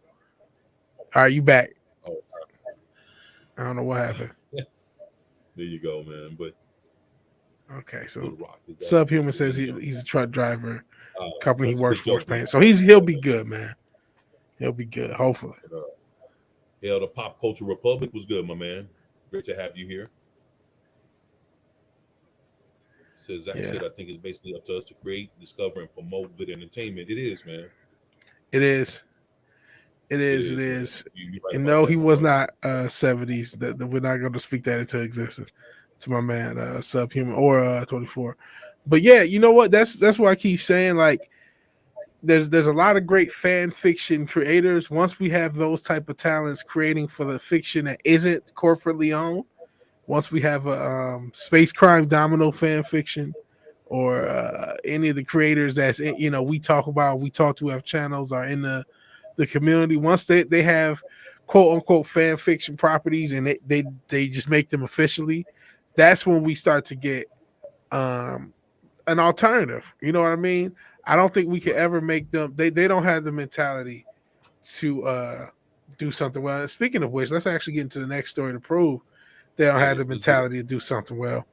All right, you back? Oh, I don't know what happened. there you go, man. But Okay, so Little Rock is that Subhuman says he's a truck driver. Company he that's a works good for is joke, paying. man. So he'll be good, man. He'll be good, hopefully. Yeah, the Pop Culture Republic was good, my man. Great to have you here. Says Zach said, I think it's basically up to us to create, discover, and promote good entertainment. It is, man. It is. It is. It is. And no, he was not 70s. That we're not going to speak that into existence. To my man, Subhuman or 24. But yeah, you know what? That's what I keep saying. Like, there's a lot of great fan fiction creators. Once we have those type of talents creating for the fiction that isn't corporately owned, once we have a space crime domino fan fiction, or any of the creators that's we talk to have channels are in the community. Once they have quote unquote fan fiction properties and they just make them officially, that's when we start to get an alternative. You know what I mean? I don't think we could ever make them. They don't have the mentality to do something well. And speaking of which, let's actually get into the next story to prove they don't have the mentality to do something well.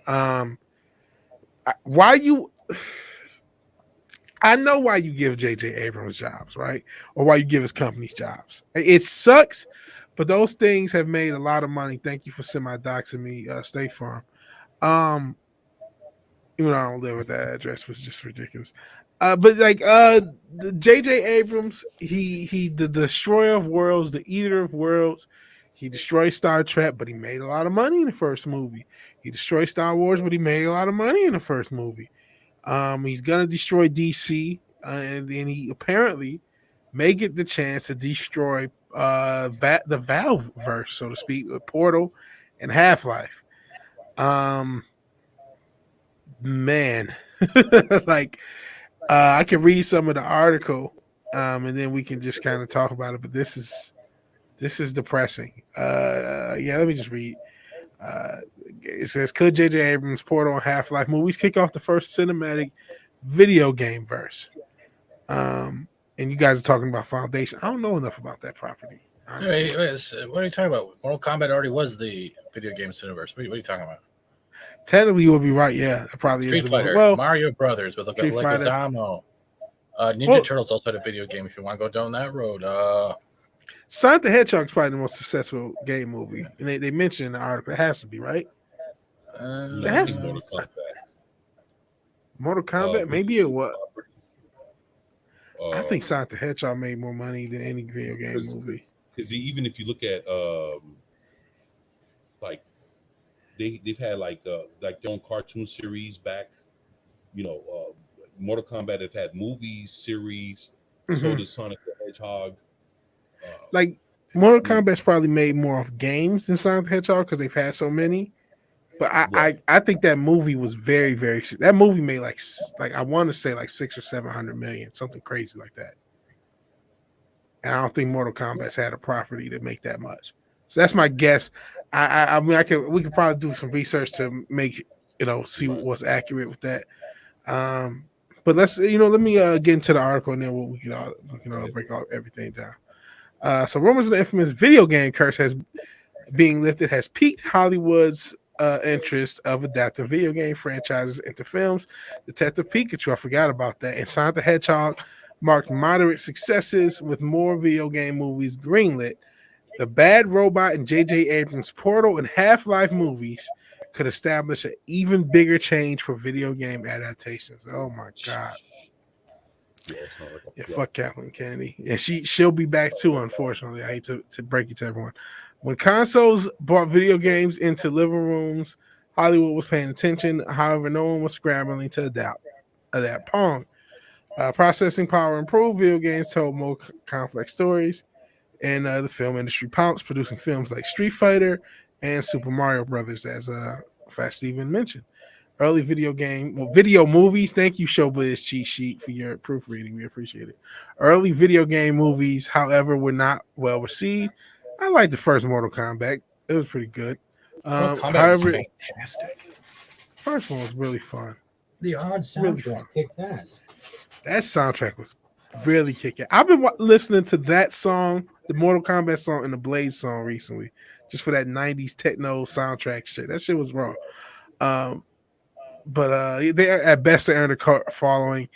Why you? I know why you give J.J. Abrams jobs, right? Or why you give his companies jobs. It sucks, but those things have made a lot of money. Thank you for semi-doxing me, State Farm. Even though I don't live at that address, was just ridiculous. But like J.J. Abrams, he the destroyer of worlds, the eater of worlds. He destroyed Star Trek, but he made a lot of money in the first movie. He destroyed Star Wars, but he made a lot of money in the first movie. He's gonna destroy DC, and then he apparently may get the chance to destroy the Valve verse, so to speak, with Portal and Half-Life. Man, like I can read some of the article, and then we can just kind of talk about it. But this is depressing. Yeah, let me just read. It says, could J.J. Abrams' Portal and Half-Life movies kick off the first cinematic video game verse? And you guys are talking about Foundation. I don't know enough about that property. Wait, what are you talking about? Mortal Kombat already was the video game universe. What are you talking about? Technically, you would be right. Yeah, it probably Street is. Fighter, Well, Mario Brothers with Leguizamo. Ninja Turtles also had a video game. If you want to go down that road, Sonic the Hedgehog is probably the most successful game movie, and they mentioned in the article it has to be, right? It has to be. Mortal Kombat, maybe it was. I think Sonic the Hedgehog made more money than any video game movie. Because even if you look at like they've had like their own cartoon series back, Mortal Kombat have had movies, series, so does Sonic the Hedgehog. Like Mortal Kombat's probably made more of games than Sonic the Hedgehog because they've had so many. But I think that movie was very, very. That movie made like I want to say like 600 or 700 million, something crazy like that. And I don't think Mortal Kombat's had a property to make that much. So that's my guess. I mean, we could probably do some research to make see what's accurate with that. But let's let me get into the article and then we can break all everything down. So rumors of the infamous video game curse has piqued Hollywood's interest of adapting video game franchises into films. Detective Pikachu, I forgot about that, and Sonic the Hedgehog marked moderate successes with more video game movies greenlit. The Bad Robot and J.J. Abrams' Portal and Half-Life movies could establish an even bigger change for video game adaptations. Oh my god! Yeah, fuck Kathleen Kennedy, and she'll be back too. Unfortunately, I hate to break it to everyone. When consoles brought video games into living rooms, Hollywood was paying attention. However, no one was scrambling to adapt Pong. Processing power improved. Video games told more complex stories, and the film industry pounced, producing films like Street Fighter and Super Mario Brothers, as Fast Steven mentioned. Early video movies. Thank you, Showbiz Cheat Sheet, for your proofreading. We appreciate it. Early video game movies, however, were not well received. I liked the first Mortal Kombat. It was pretty good. Mortal Kombat was However, fantastic. first one was really fun. The odd Really soundtrack fun. kicked ass. That soundtrack was really kicking. I've been listening to that song, the Mortal Kombat song, and the Blade song recently, just for that '90s techno soundtrack shit. That shit was raw. Um, but they're at best they earned a cult following.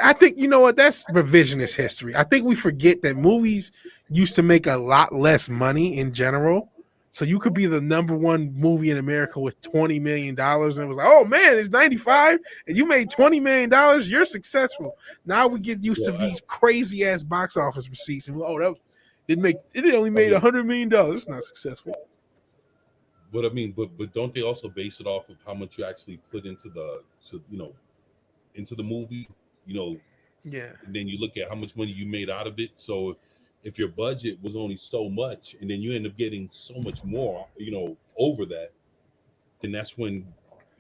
I think you know what, that's revisionist history. I think we forget that movies used to make a lot less money in general. So you could be the number one movie in America with $20 million, and it was like, oh man, it's 95, and you made $20 million, you're successful. Now we get used to these crazy ass box office receipts, and it only made $100 million. It's not successful. But I mean, but don't they also base it off of how much you actually put into into the movie? Yeah. And then you look at how much money you made out of it. So if your budget was only so much, and then you end up getting so much more, over that, then that's when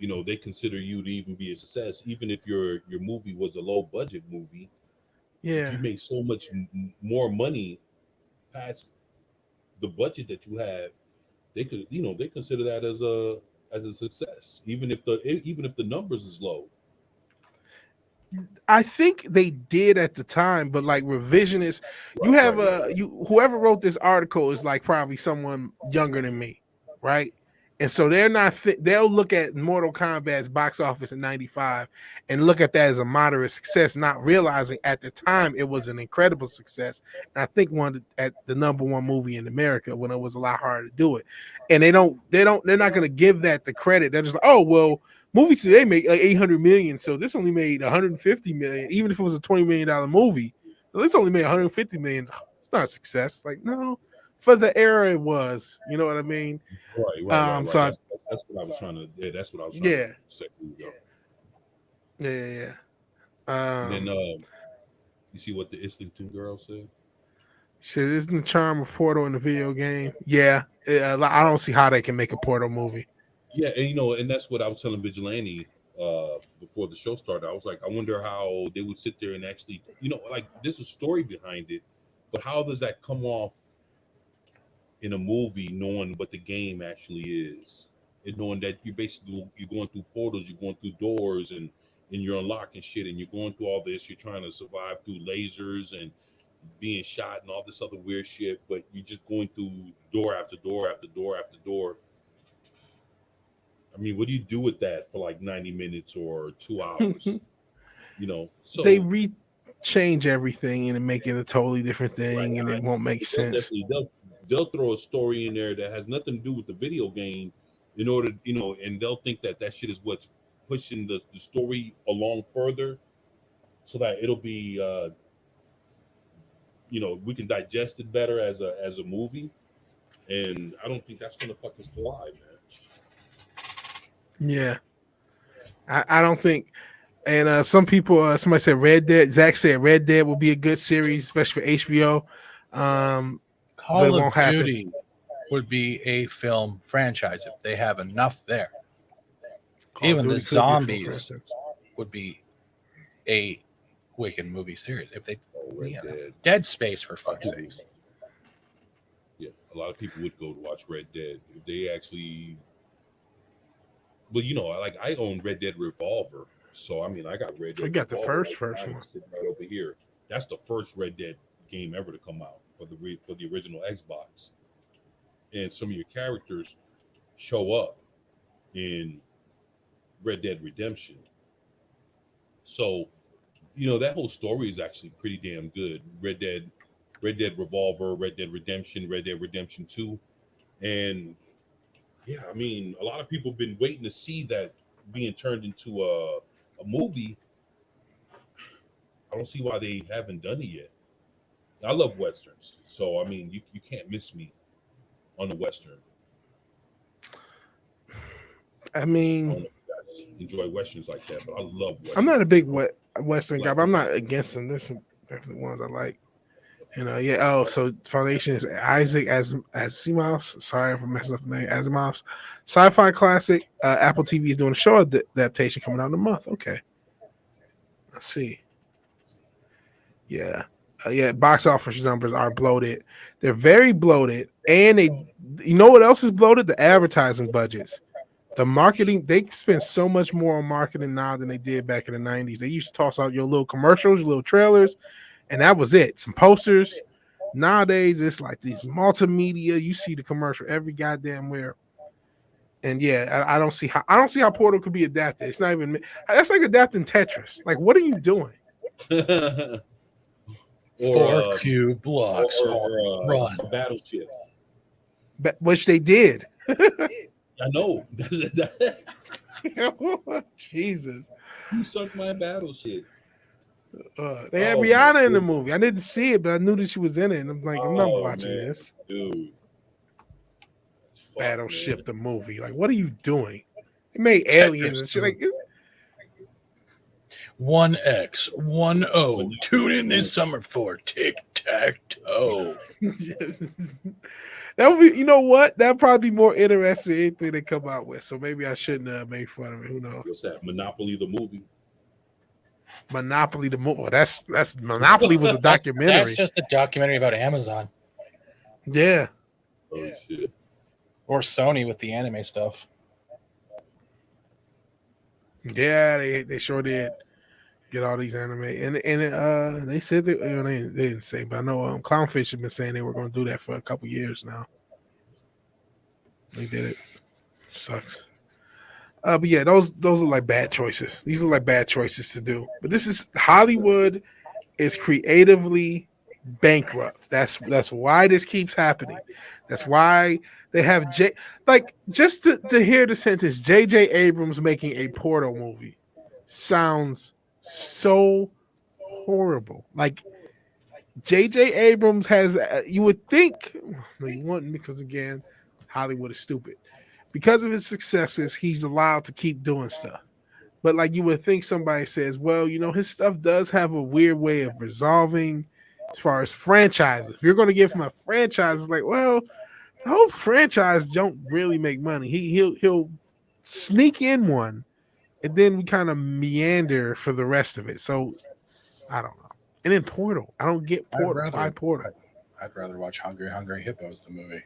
they consider you to even be a success, even if your movie was a low budget movie. Yeah. If you made so much more money past the budget that you had, they could they consider that as a success, even if the numbers is low. I think they did at the time, but like revisionists, you have whoever wrote this article is like probably someone younger than me, right? And so they're not they'll look at Mortal Kombat's box office in '95 and look at that as a moderate success, not realizing at the time it was an incredible success. And I think at the number one movie in America when it was a lot harder to do it. And they're not going to give that the credit. They're just like, oh well, movies today make like 800 million, so this only made 150 million. Even if it was a $20 million movie, this only made 150 million. It's not a success. It's like, no, for the era it was. You know what I mean? Right. So that's what I was trying to. Yeah, that's what I was trying to say. Yeah. And then you see what the Islington girl said? She said, "Isn't the charm of Portal in the video game?" Yeah, I don't see how they can make a Portal movie. Yeah, and that's what I was telling Vigilante before the show started. I was like, I wonder how they would sit there and actually, like there's a story behind it, but how does that come off in a movie, knowing what the game actually is, and knowing that you're going through portals, you're going through doors, and you're unlocking shit, and you're going through all this, you're trying to survive through lasers and being shot and all this other weird shit, but you're just going through door after door after door after door. I mean, what do you do with that for like 90 minutes or 2 hours? So they change everything and make it a totally different thing, right, and it won't make sense. They'll throw a story in there that has nothing to do with the video game in order, and they'll think that shit is what's pushing the story along further, so that it'll be, we can digest it better as a movie. And I don't think that's gonna fucking fly, man. Yeah, I don't think. And some people, somebody said Red Dead. Zach said Red Dead will be a good series, especially for HBO. Call of Duty would be a film franchise if they have enough there. Even the zombies would be a wicked movie series if they. Dead Space, for fuck's sakes. Yeah, a lot of people would go to watch Red Dead if they actually. Well, I own Red Dead Revolver. So I mean, I got Red Dead. I got the first one sitting right over here. That's the first Red Dead game ever to come out for the original Xbox. And some of your characters show up in Red Dead Redemption. So, that whole story is actually pretty damn good. Red Dead Revolver, Red Dead Redemption, Red Dead Redemption 2, and yeah, I mean, a lot of people have been waiting to see that being turned into a movie. I don't see why they haven't done it yet. I love westerns, so I mean, you can't miss me on the western. I mean, I don't know if you guys enjoy westerns like that, but I love westerns. I'm not a big western guy, but I'm not against them. There's some definitely ones I like. Yeah. Oh, so Foundation is Isaac Asimov's. Sorry if I'm messing up the name. Asimov's sci-fi classic. Apple TV is doing a show adaptation coming out in a month. Okay, let's see. Yeah, yeah. Box office numbers are bloated. They're very bloated, and you know what else is bloated? The advertising budgets. The marketing. They spend so much more on marketing now than they did back in the '90s. They used to toss out your little commercials, your little trailers, and that was it. Some posters. Nowadays, it's like these multimedia. You see the commercial every goddamn where. And yeah, I don't see how Portal could be adapted. It's not even that's like adapting Tetris. Like, what are you doing? or 4 blocks. Run. Battleship. Which they did. I know. Jesus. You sunk my Battleship. They had Rihanna in the movie. I didn't see it, but I knew that she was in it. And I'm like, I'm not watching this. Dude. Battleship, the movie. Like, what are you doing? They made aliens and shit. Like, 1X, 1O. Tune in this summer for tic-tac-toe. that would be, you know what? That'd probably be more interesting than anything they come out with. So maybe I shouldn't make fun of it. Who knows? What's that? Monopoly the movie. Monopoly the movie. That's Monopoly was a documentary. That's just a documentary about Amazon. Yeah. Oh shit. Or Sony with the anime stuff. Yeah, they sure did get all these anime, and they said that they didn't say, but I know Clownfish have been saying they were going to do that for a couple years now. They did it. Sucks. But yeah, those are like bad choices. These are like bad choices to do. But this is Hollywood is creatively bankrupt. That's why this keeps happening. That's why they have just to hear the sentence J.J. Abrams making a Portal movie sounds so horrible. Like J.J. Abrams has, you would think, no, you wouldn't, because again, Hollywood is stupid. Because of his successes, he's allowed to keep doing stuff. But like you would think somebody says, well, his stuff does have a weird way of resolving as far as franchises. If you're going to give him a franchise, it's like, well, the whole franchise don't really make money. He'll sneak in one, and then we kind of meander for the rest of it. So I don't know. And then Portal, I don't get Portal. Why Portal? I'd rather watch Hungry Hippos the movie.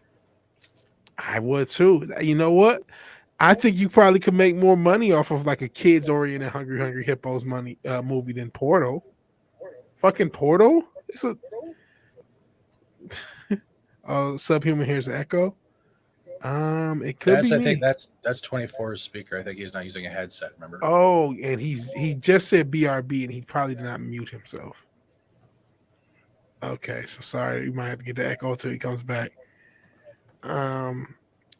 I would too. You know what? I think you probably could make more money off of like a kids-oriented Hungry Hippos movie than Portal. Fucking Portal. It's a Subhuman hears the echo. It could be I me. think that's 24's speaker. I think he's not using a headset. Remember? Oh, and he just said BRB, and he probably did not mute himself. Okay, so sorry, you might have to get the echo until he comes back. Yeah,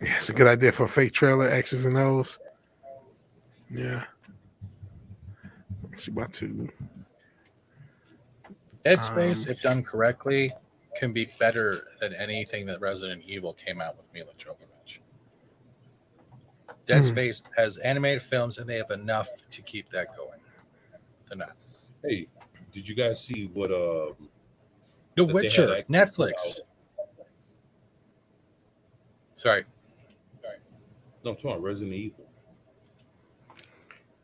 it's a good idea for a fake trailer, X's and O's. Yeah. She about to. Dead Space, if done correctly, can be better than anything that Resident Evil came out with Mila Jovovich. Dead Space has animated films, and they have enough to keep that going. They're not. Hey, did you guys see what The Witcher, Netflix. Sorry. No, I'm talking about Resident Evil.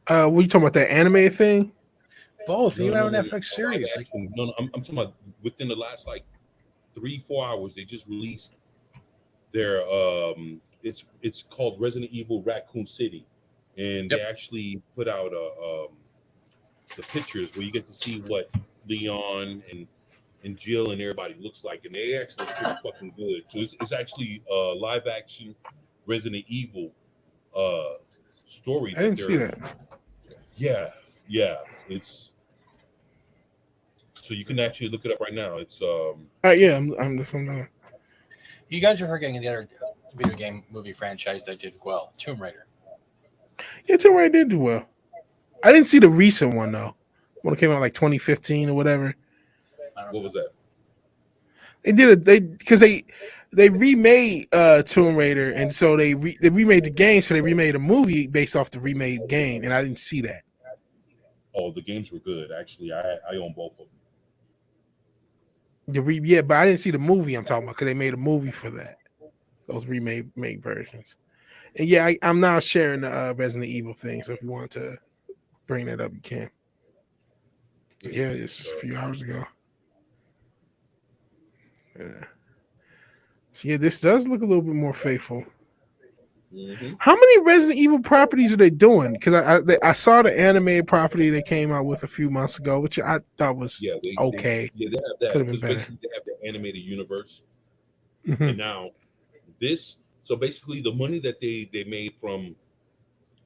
What are you talking about? That anime thing? Both. Even on a Netflix series. No, I'm talking about within the last 3-4 hours, they just released their it's called Resident Evil Raccoon City, and they actually put out the pictures where you get to see what Leon and Jill and everybody looks like, and they actually look pretty fucking good. So it's actually live action Resident Evil story. I didn't see that. Yeah, it's. So you can actually look it up right now. It's yeah, I'm done. You guys are forgetting the other video game movie franchise that did well, Tomb Raider. Yeah, Tomb Raider did do well. I didn't see the recent one though. One that came out 2015 or whatever. What was that? They did because they remade Tomb Raider, and so they remade the game, so they remade a movie based off the remade game, and I didn't see that. Oh, the games were good. Actually, I own both of them. Yeah, but I didn't see the movie I'm talking about because they made a movie for that. Those remake versions. And yeah, I'm now sharing the Resident Evil thing. So if you want to bring that up, you can. Yeah, it's just a few hours ago. Yeah. So yeah, this does look a little bit more faithful. Mm-hmm. How many Resident Evil properties are they doing? Because I saw the animated property they came out with a few months ago, which I thought was Yeah, okay. they have Could that have been because better. basically they have the animated universe, Hmm. and now this. So basically, the money that they made from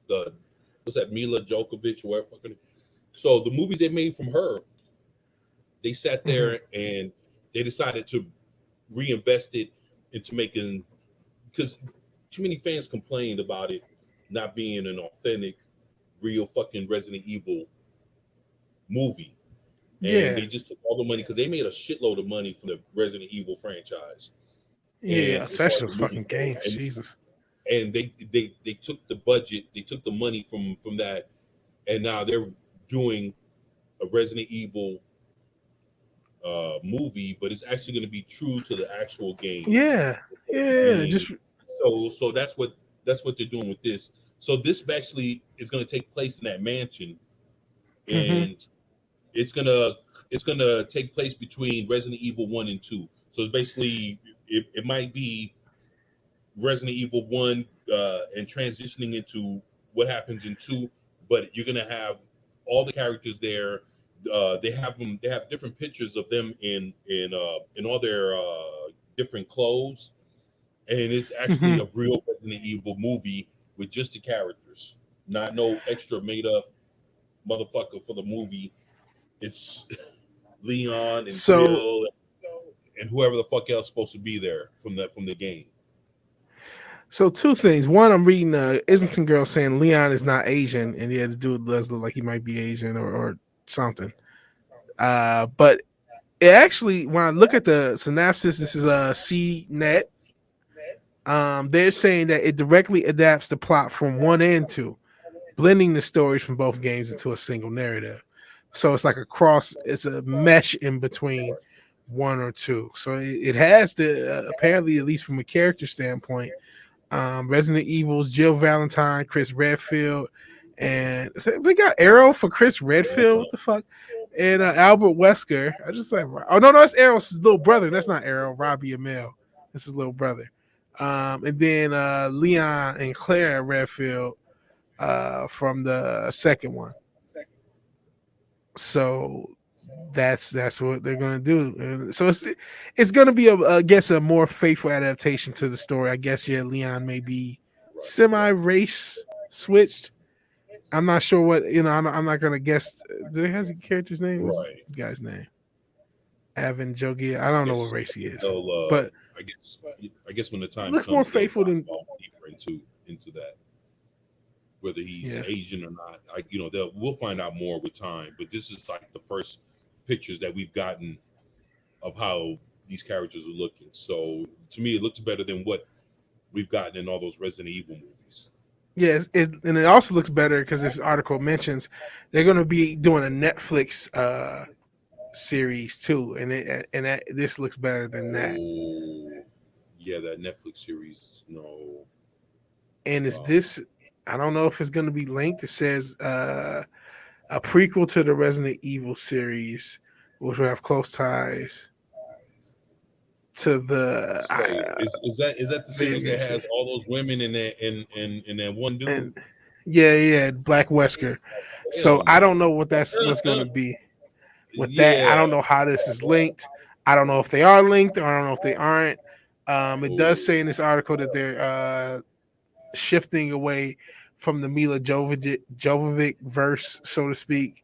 the what's that Mila Djokovic or whatever. So the movies they made from her, they sat Hmm. there and they decided to reinvest it into making because too many fans complained about it not being an authentic, real fucking Resident Evil movie. And Yeah, they just took all the money because they made a shitload of money from the Resident Evil franchise. yeah, And as far especially as those the fucking movies go, games. Jesus. and they took the budget, they took the money from that, and now they're doing a Resident Evil movie, but it's actually going to be true to the actual game. Yeah, yeah. Being Just so that's what they're doing with this. So this actually is going to take place in that mansion, hmm and it's gonna it's gonna take place between Resident Evil 1 and 2. So it's basically it might be Resident Evil 1 and transitioning into what happens in 2, but you're gonna have all the characters there. They have them. They have different pictures of them in all their different clothes, and it's actually hmm a real Resident Evil movie with just the characters, not no extra made up motherfucker for the movie. It's Leon and so Jill and whoever the fuck else supposed to be there from the game. so two things. One, I'm reading Islington Girl saying Leon is not Asian, and yeah, the dude does look like he might be Asian or something. But it actually, when I look at the synopsis, this is a CNET. They're saying that it directly adapts the plot from 1 and 2, blending the stories from both games into a single narrative. So it's like a cross, it's a mesh in between 1 or 2. So it has the apparently, at least from a character standpoint, Resident Evil's Jill Valentine, Chris Redfield, and they got Arrow for Chris Redfield. What the fuck? And Albert Wesker. I just like, oh no, that's Arrow's little brother. That's not Arrow. Robbie Amell. That's his little brother. And then Leon and Claire Redfield from the second one. So that's what they're gonna do. So it's gonna be I guess a more faithful adaptation to the story. I guess yeah, Leon may be semi race switched. I'm not sure what I'm not gonna guess. Do they have the character's name? What's Right. this guy's name? Avon Jogi. I don't know what Guess race he is, they'll but I guess when the it time looks more comes they'll faithful dive than off deeper into that. Whether he's yeah. Asian or not, we'll find out more with time. But this is like the first pictures that we've gotten of how these characters are looking. So to me, it looks better than what we've gotten in all those Resident Evil movies. Yes, and it also looks better because this article mentions they're going to be doing a Netflix series too, and this looks better than that. Oh, yeah, that Netflix series. No, And is this? I don't know if it's going to be linked. It says a prequel to the Resident Evil series, which will have close ties to the so is that the video series game that has series. all those women in that and that one dude? And yeah, Black Wesker. So Hell I no. don't know what's going to be with that. I Yeah. don't know how this is linked. I don't know if they are linked or I don't know if they aren't. It does Oh, say in this article that they're shifting away from the Mila Jovovich verse, so to speak,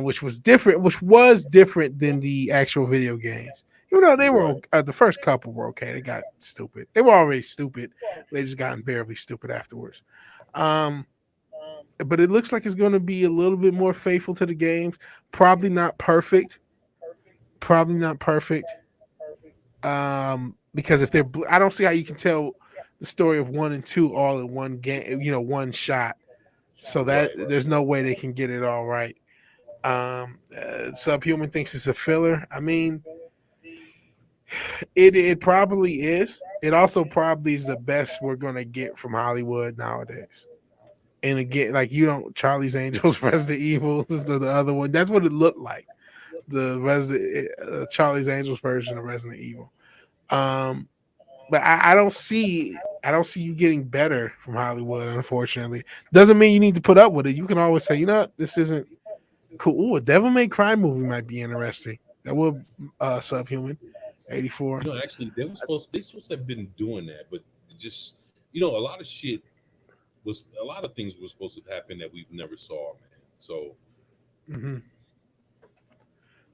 which was different than the actual video games. Even though they were right. the first couple were okay, they got stupid. They were already stupid. They just got unbearably stupid afterwards. Um, but it looks like it's going to be a little bit more faithful to the games. Probably not perfect. Probably not perfect. Because if they're, I don't see how you can tell the story of 1 and 2 all in one game, one shot. So that Right. there's no way they can get it all right. Subhuman thinks it's a filler. I mean, It probably is. It also probably is the best we're gonna get from Hollywood nowadays. And again, like you don't Charlie's Angels, Resident Evil is the other one. That's what it looked like. The Resident Charlie's Angels version of Resident Evil. Um, but I don't see you getting better from Hollywood. Unfortunately, doesn't mean you need to put up with it. You can always say, you know, what? This isn't cool. Ooh, a Devil May Cry movie might be interesting. That would Subhuman 84. You know, actually, they supposed to have been doing that, but just a lot of shit a lot of things were supposed to happen that we've never saw, man. So hmm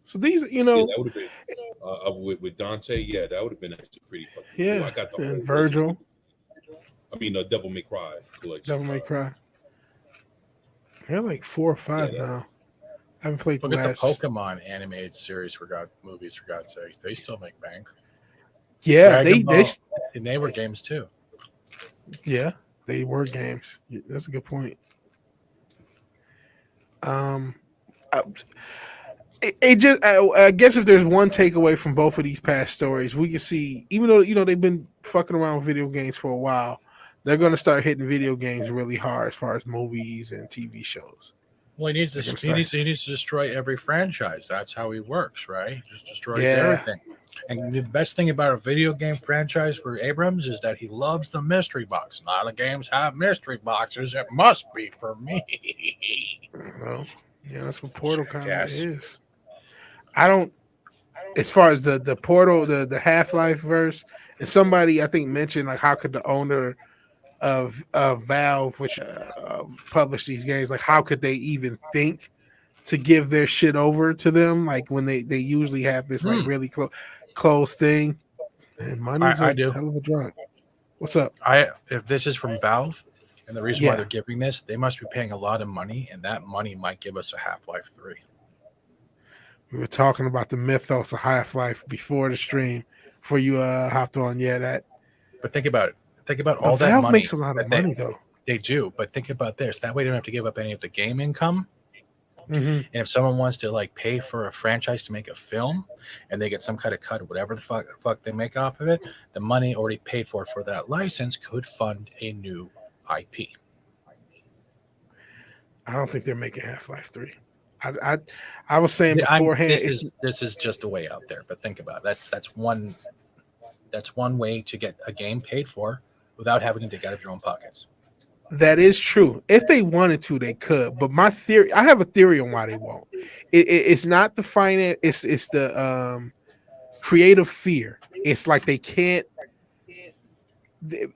So these, yeah, that would have been with Dante. Yeah, that would have been actually pretty fucking cool. yeah, I got the and whole Virgil, Devil May Cry collection. Devil May Cry. They're like 4 or 5 Yeah, now. I haven't played the Look at the last. Pokemon animated series movies for God's sakes. They still make bank. Yeah, Dragon they Ball, and they were games too. yeah, they were games. That's a good point. Um, I, it just I guess if there's one takeaway from both of these past stories, we can see even though they've been fucking around with video games for a while, they're going to start hitting video games really hard as far as movies and TV shows. Well, he needs to destroy every franchise. That's how he works, right? He just destroys everything. And the best thing about a video game franchise for Abrams is that he loves the mystery box. A lot of games have mystery boxes. It must be for me. Well, yeah, that's what Portal kind of is. I don't. As far as the Portal, the Half-Life verse, and somebody I think mentioned like how could the owner of Valve, which published these games, like how could they even think to give their shit over to them? Like when they usually have this like really close thing, and money's a hell of a drug. What's up? If this is from Valve, and the reason why they're giving this, they must be paying a lot of money, and that money might give us a Half-Life 3. We were talking about the mythos of Half-Life before the stream, before you hopped on. Yeah, that. But think about it. Think about all that Valve money. makes a lot of money, though. They do, but think about this. That way, they don't have to give up any of the game income. Mm-hmm. And if someone wants to like pay for a franchise to make a film, and they get some kind of cut or whatever the fuck they make off of it, the money already paid for that license could fund a new IP. I don't think they're making Half-Life 3. I was saying beforehand. This is just a way out there, but think about it. That's one way to get a game paid for without having to dig out of your own pockets. That is true. If they wanted to, they could. But my theory, I have a theory on why they won't. It's not the finance. It's the creative fear. It's like they can't.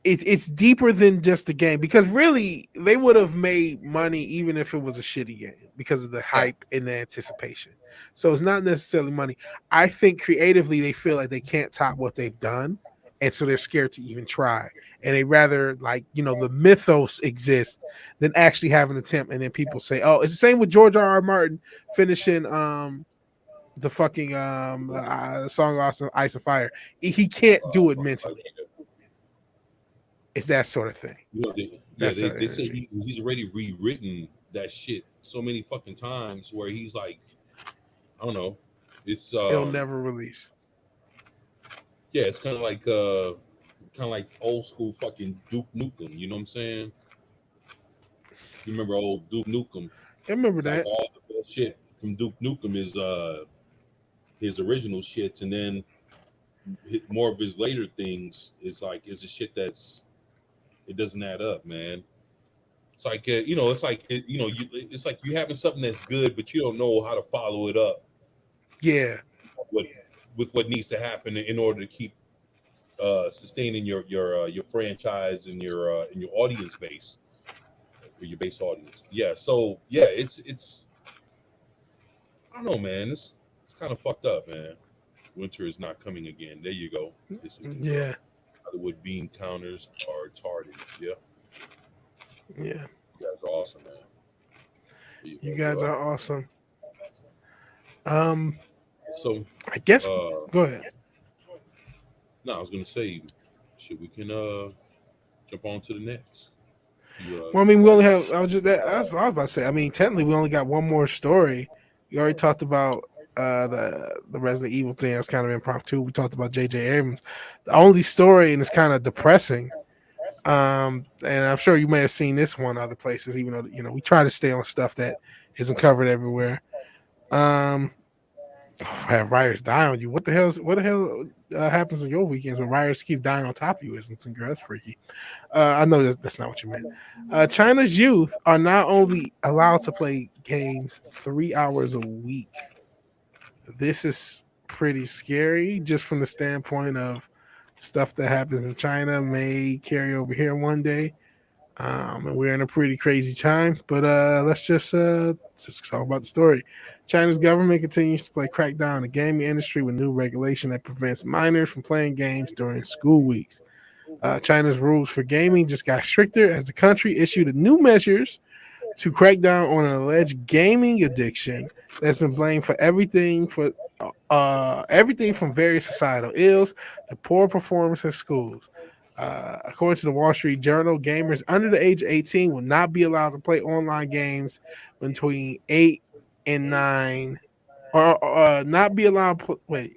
It's deeper than just the game because really they would have made money even if it was a shitty game because of the hype and the anticipation. So it's not necessarily money. I think creatively they feel like they can't top what they've done, and so they're scared to even try. And they rather the mythos exists than actually have an attempt. And then people say, "Oh, it's the same with George R.R. Martin finishing the fucking Song of Ice and Fire. He can't do it mentally." It's that sort of thing. They say he's already rewritten that shit so many fucking times where he's like, I don't know, it's it'll never release. Yeah, it's kind of like old school fucking Duke Nukem. You know what I'm saying? You remember old Duke Nukem? I remember that. Like all the best shit from Duke Nukem is his original shits, and then more of his later things is the shit it doesn't add up, man. It's like it's like you having something that's good, but you don't know how to follow it up. Yeah. With what needs to happen in order to keep sustaining your franchise and your audience base, or your base audience. Yeah. So yeah, it's I don't know, man. It's kind of fucked up, man. Winter is not coming again. There you go. Yeah. Hollywood bean counters are retarded. Yeah. Yeah. You guys are awesome, man. You guys are awesome. So I guess go ahead. No, I was gonna say, we can jump on to the next. Well, I mean, we only have. That's what I was about to say. I mean, technically, we only got one more story. We already talked about the Resident Evil thing. It was kind of impromptu. We talked about J.J. Abrams. The only story, and it's kind of depressing. And I'm sure you may have seen this one other places, even though we try to stay on stuff that isn't covered everywhere. Um, have writers die on you. What the hell happens on your weekends when writers keep dying on top of you? Isn't it? That's freaky. I know that's not what you meant. China's youth are not only allowed to play games 3 hours a week. This is pretty scary, just from the standpoint of stuff that happens in China may carry over here one day. And we're in a pretty crazy time. But let's just talk about the story. China's government continues to play crackdown on the gaming industry with new regulation that prevents minors from playing games during school weeks. China's rules for gaming just got stricter as the country issued new measures to crack down on an alleged gaming addiction that's been blamed for everything from various societal ills to poor performance in schools. According to the Wall Street Journal, gamers under the age of 18 will not be allowed to play online games between 8 and 9, or not be allowed. Wait,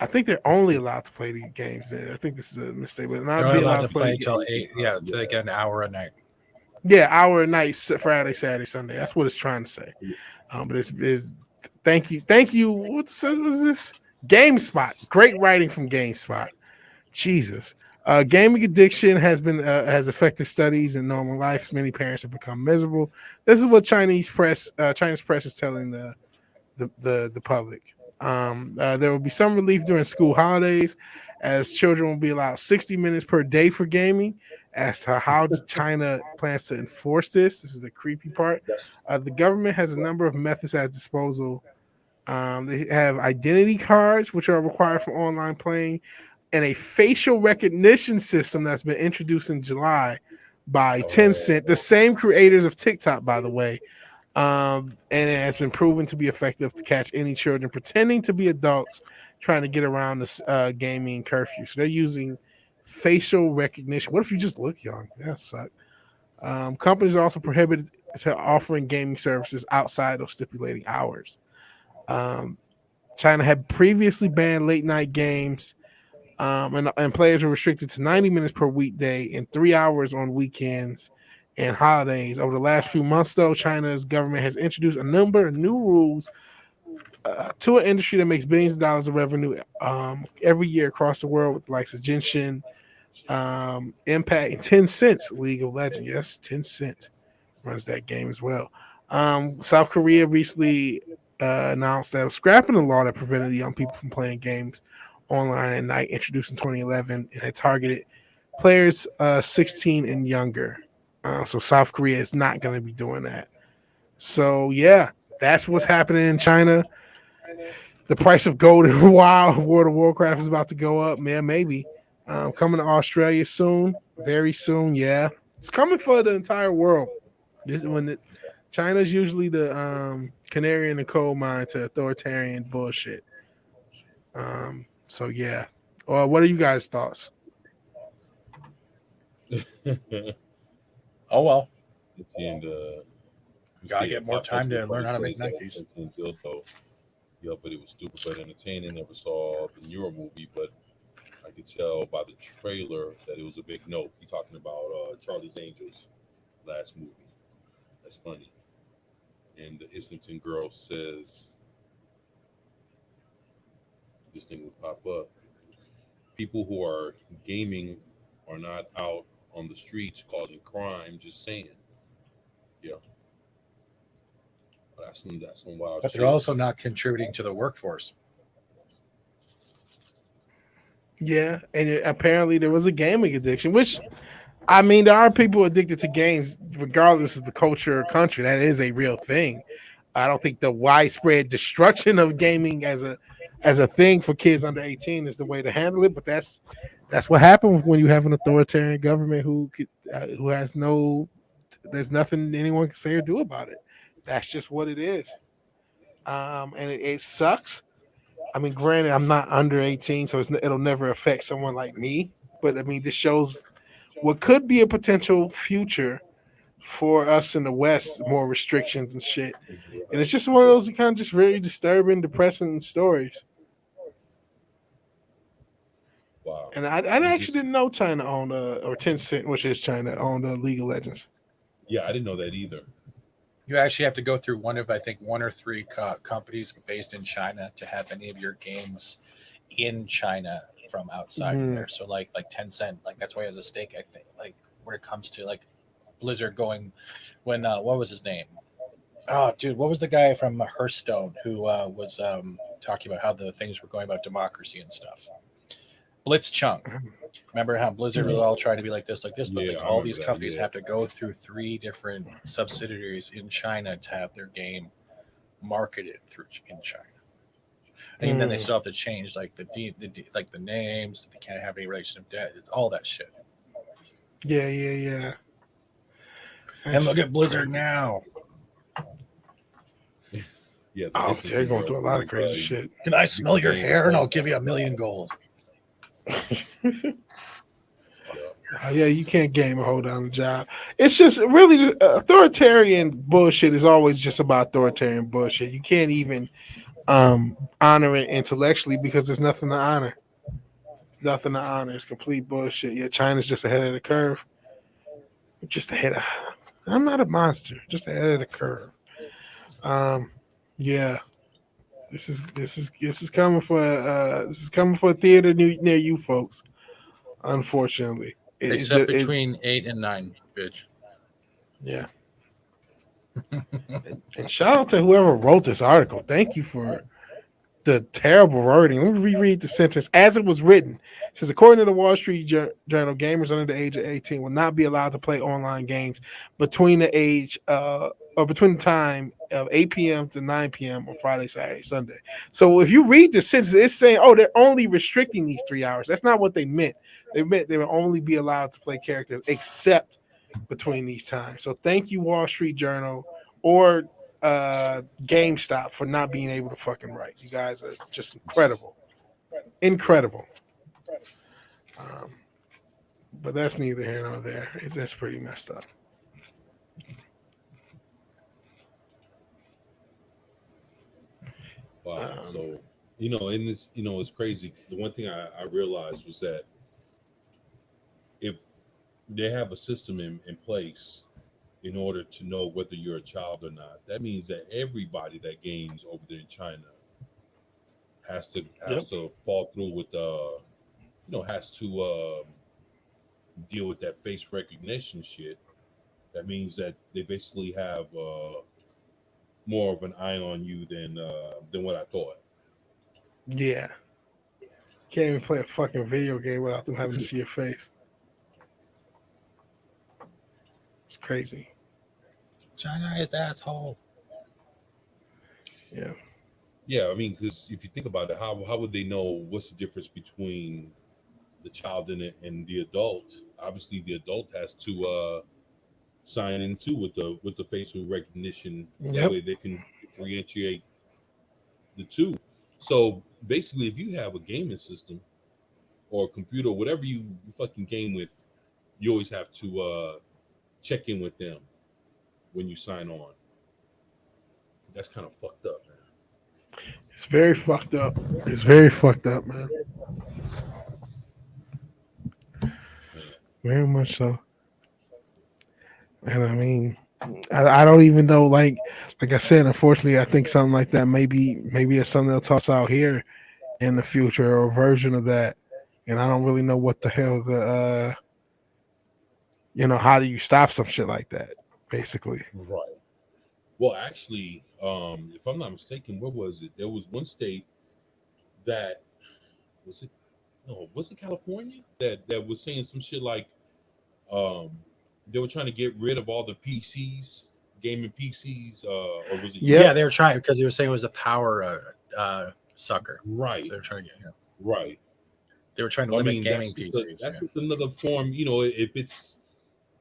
I think they're only allowed to play these games. I think this is a mistake, but You're not only be allowed allowed to to play play. until 8. Yeah, like an hour a night. Yeah, hour a night, Friday, Saturday, Sunday. That's what it's trying to say. But it's thank you. What was this? GameSpot. Great writing from GameSpot. Jesus. Gaming addiction has affected studies in normal life. Many parents have become miserable. This is what Chinese press is telling the public. There will be some relief during school holidays, as children will be allowed 60 minutes per day for gaming. As to how China plans to enforce this is the creepy part. The government has a number of methods at disposal. They have identity cards, which are required for online playing, and a facial recognition system that's been introduced in July by Tencent, the same creators of TikTok, by the way. And it has been proven to be effective to catch any children pretending to be adults trying to get around this gaming curfew. So they're using facial recognition. What if you just look young? That sucks. Companies are also prohibited to offering gaming services outside of stipulating hours. Um, China had previously banned late night games, and players were restricted to 90 minutes per weekday and 3 hours on weekends and holidays. Over the last few months, though, China's government has introduced a number of new rules to an industry that makes billions of dollars of revenue every year across the world, with the likes of Genshin, Impact, and 10 Cents League of Legends. Yes, 10 Cent runs that game as well. South Korea recently announced that it was scrapping the law that prevented young people from playing games online at night, introduced in 2011, and had targeted players 16 and younger. So South Korea is not going to be doing that. So yeah, that's what's happening in China. The price of gold in World of Warcraft is about to go up, man. Maybe coming to Australia soon, very soon. Yeah, it's coming for the entire world. This is China's usually the canary in the coal mine to authoritarian bullshit. So yeah. What are you guys' thoughts? Oh well, And gotta get more time to learn how to make Nikes. Yeah, but it was stupid but entertaining. Never saw the newer movie, but I could tell by the trailer that it was a big note. He talking about Charlie's Angels last movie. That's funny. And the Islington girl says this thing would pop up. People who are gaming are not out on the streets causing crime. Just saying. Yeah. That's some wild But shit. they're also not contributing to the workforce. Yeah, and apparently there was a gaming addiction, which I mean, there are people addicted to games regardless of the culture or country. That is a real thing. I don't think the widespread destruction of gaming as a thing for kids under 18 is the way to handle it. But that's what happens when you have an authoritarian government who has there's nothing anyone can say or do about it. That's just what it is. And it sucks. I mean, granted, I'm not under 18, so it'll never affect someone like me. But I mean, this shows what could be a potential future for us in the West, more restrictions and shit. And it's just one of those kind of just very disturbing, depressing stories. Wow. And I You actually just didn't know China owned or Tencent, which is China, owned League of Legends. yeah, I didn't know that either. You actually have to go through one of, I think, one or three companies based in China to have any of your games in China from outside of there. So like Tencent, like that's why he has a stake. I think like when it comes to like Blizzard going when what was his name? Oh, dude, what was the guy from Hearthstone who was talking about how the things were going about democracy and stuff? Blitzchung. Remember how Blizzard was all trying to be like this, but Yeah, like I all remember these that. companies Yeah. have to go through three different subsidiaries in China to have their game marketed through in China. And then they still have to change like like the names. They can't have any relation to debt. It's all that shit. Yeah. And look That's at Blizzard crazy. now. Yeah, the Oh, they're licensing going world through a lot of is crazy shit. Can I smell your became hair and I'll crazy. give you 1,000,000 gold? Yeah, you can't game and hold down the job. It's just really authoritarian bullshit is always just about authoritarian bullshit. You can't even honor it intellectually because there's nothing to honor. There's nothing to honor. It's complete bullshit. Yeah, China's just ahead of the curve. Just ahead of. I'm not a monster. Just ahead of the curve. Um, yeah. This is coming for a theater near you folks. Unfortunately, it's Except just between 8 and 9, bitch. yeah. And shout out to whoever wrote this article. Thank you for the terrible wording. Let me reread the sentence as it was written. It says, according to the Wall Street Journal, gamers under the age of 18 will not be allowed to play online games between the age or between the time of 8 p.m. to 9 p.m. on Friday, Saturday, Sunday. So if you read the sentence, it's saying, oh, they're only restricting these 3 hours. That's not what they meant. They meant they will only be allowed to play characters except between these times. So thank you, Wall Street Journal or GameStop for not being able to fucking write. You guys are just incredible. Um, but that's neither here nor there. That's pretty messed up. Wow. So, you know, in this, you know, it's crazy. The one thing I realized was that if they have a system in place in order to know whether you're a child or not, that means that everybody that games over there in China has to fall through with has to deal with that face recognition shit. That means that they basically have more of an eye on you than what I thought. Yeah. Can't even play a fucking video game without them having to see your face. It's crazy. China is asshole. Yeah. Yeah, I mean, because if you think about it, how would they know what's the difference between the child and the adult? Obviously, the adult has to sign in too with the facial recognition. That Yep. way, they can differentiate the two. So basically, if you have a gaming system or a computer, whatever you fucking game with, you always have to check in with them when you sign on. That's kind of fucked up, man. It's very fucked up. It's very fucked up, man. Very much so. And I mean, I don't even know. Like I said, unfortunately, I think something like that maybe it's something they'll toss out here in the future or a version of that. And I don't really know what the hell how do you stop some shit like that? Basically, Right. Well, actually, if I'm not mistaken, where was it? There was one state that was it. No, was it California that was saying some shit like um, they were trying to get rid of all the PCs, gaming PCs, or was it Yep. Yeah, they were trying because they were saying it was a power sucker. right, So they were trying to get. right. They were trying to I limit mean, gaming that's PCs. that's just another form. You know, if it's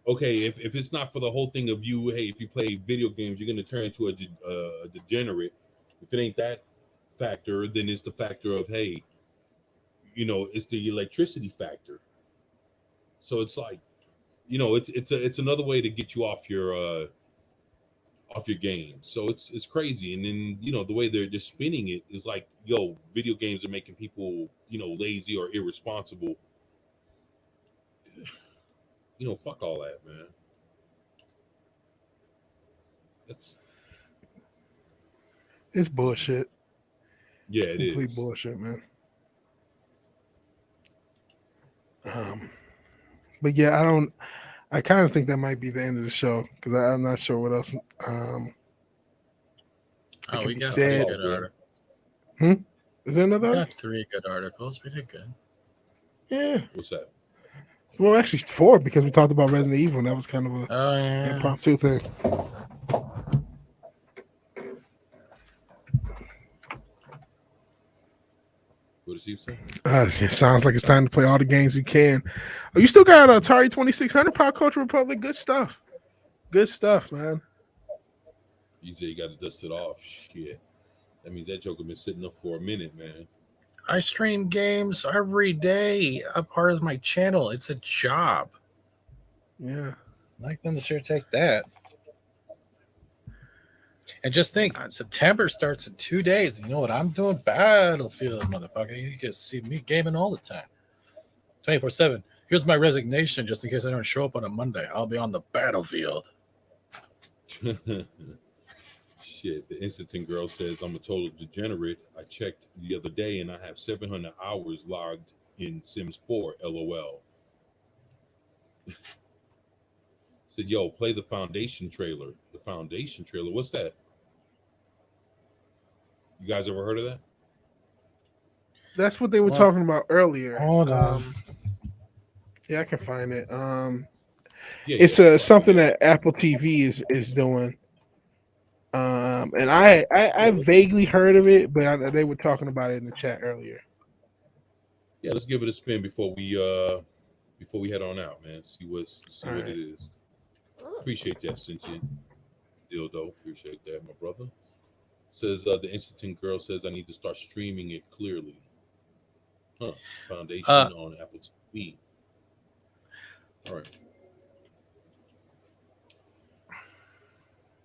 okay, if it's not for the whole thing of you, hey, if you play video games, you're gonna turn into a degenerate. If it ain't that factor, then it's the factor of hey, you know, it's the electricity factor. So it's like you know, it's another way to get you off your game. So it's crazy. And then, you know, the way they're just spinning it is like, yo, video games are making people, you know, lazy or irresponsible. You know, fuck all that, man. It's bullshit. Yeah, It's it complete is. bullshit, man. But yeah, I kind of think that might be the end of the show because I'm not sure what else Oh, can we be got said. three good articles. Is there another? We got 3 good articles. We did good. Yeah. What's that? Well, actually 4 because we talked about Resident Evil and that was kind of a Oh yeah. impromptu thing. What does he say? It sounds like it's time to play all the games we can. Oh, you still got Atari 2600, Pop Culture Republic. Good stuff. Good stuff, man. You say you got to dust it off. Shit. That means that joker been sitting up for a minute, man. I stream games every day. A part of my channel. It's a job. Yeah. I'd like them to sure take that. And just think, September starts in 2 days. You know what I'm doing? Battlefield, motherfucker. You can see me gaming all the time. 24/7. Here's my resignation just in case I don't show up on a Monday. I'll be on the battlefield. Shit, the Institute girl says I'm a total degenerate. I checked the other day and I have 700 hours logged in Sims 4. LOL. Said, yo, play the Foundation trailer. The Foundation trailer. What's that? You guys ever heard of that? That's what they were talking about earlier. Hold on. Yeah, I can find it. Yeah, It's something that Apple TV is doing. And I vaguely heard of it, but they were talking about it in the chat earlier. Yeah, let's give it a spin before we head on out, man. See what right. it is. Appreciate that, Cynthia. Dildo, appreciate that, my brother. Says the Institute girl says I need to start streaming it clearly. Foundation on Apple TV. All right.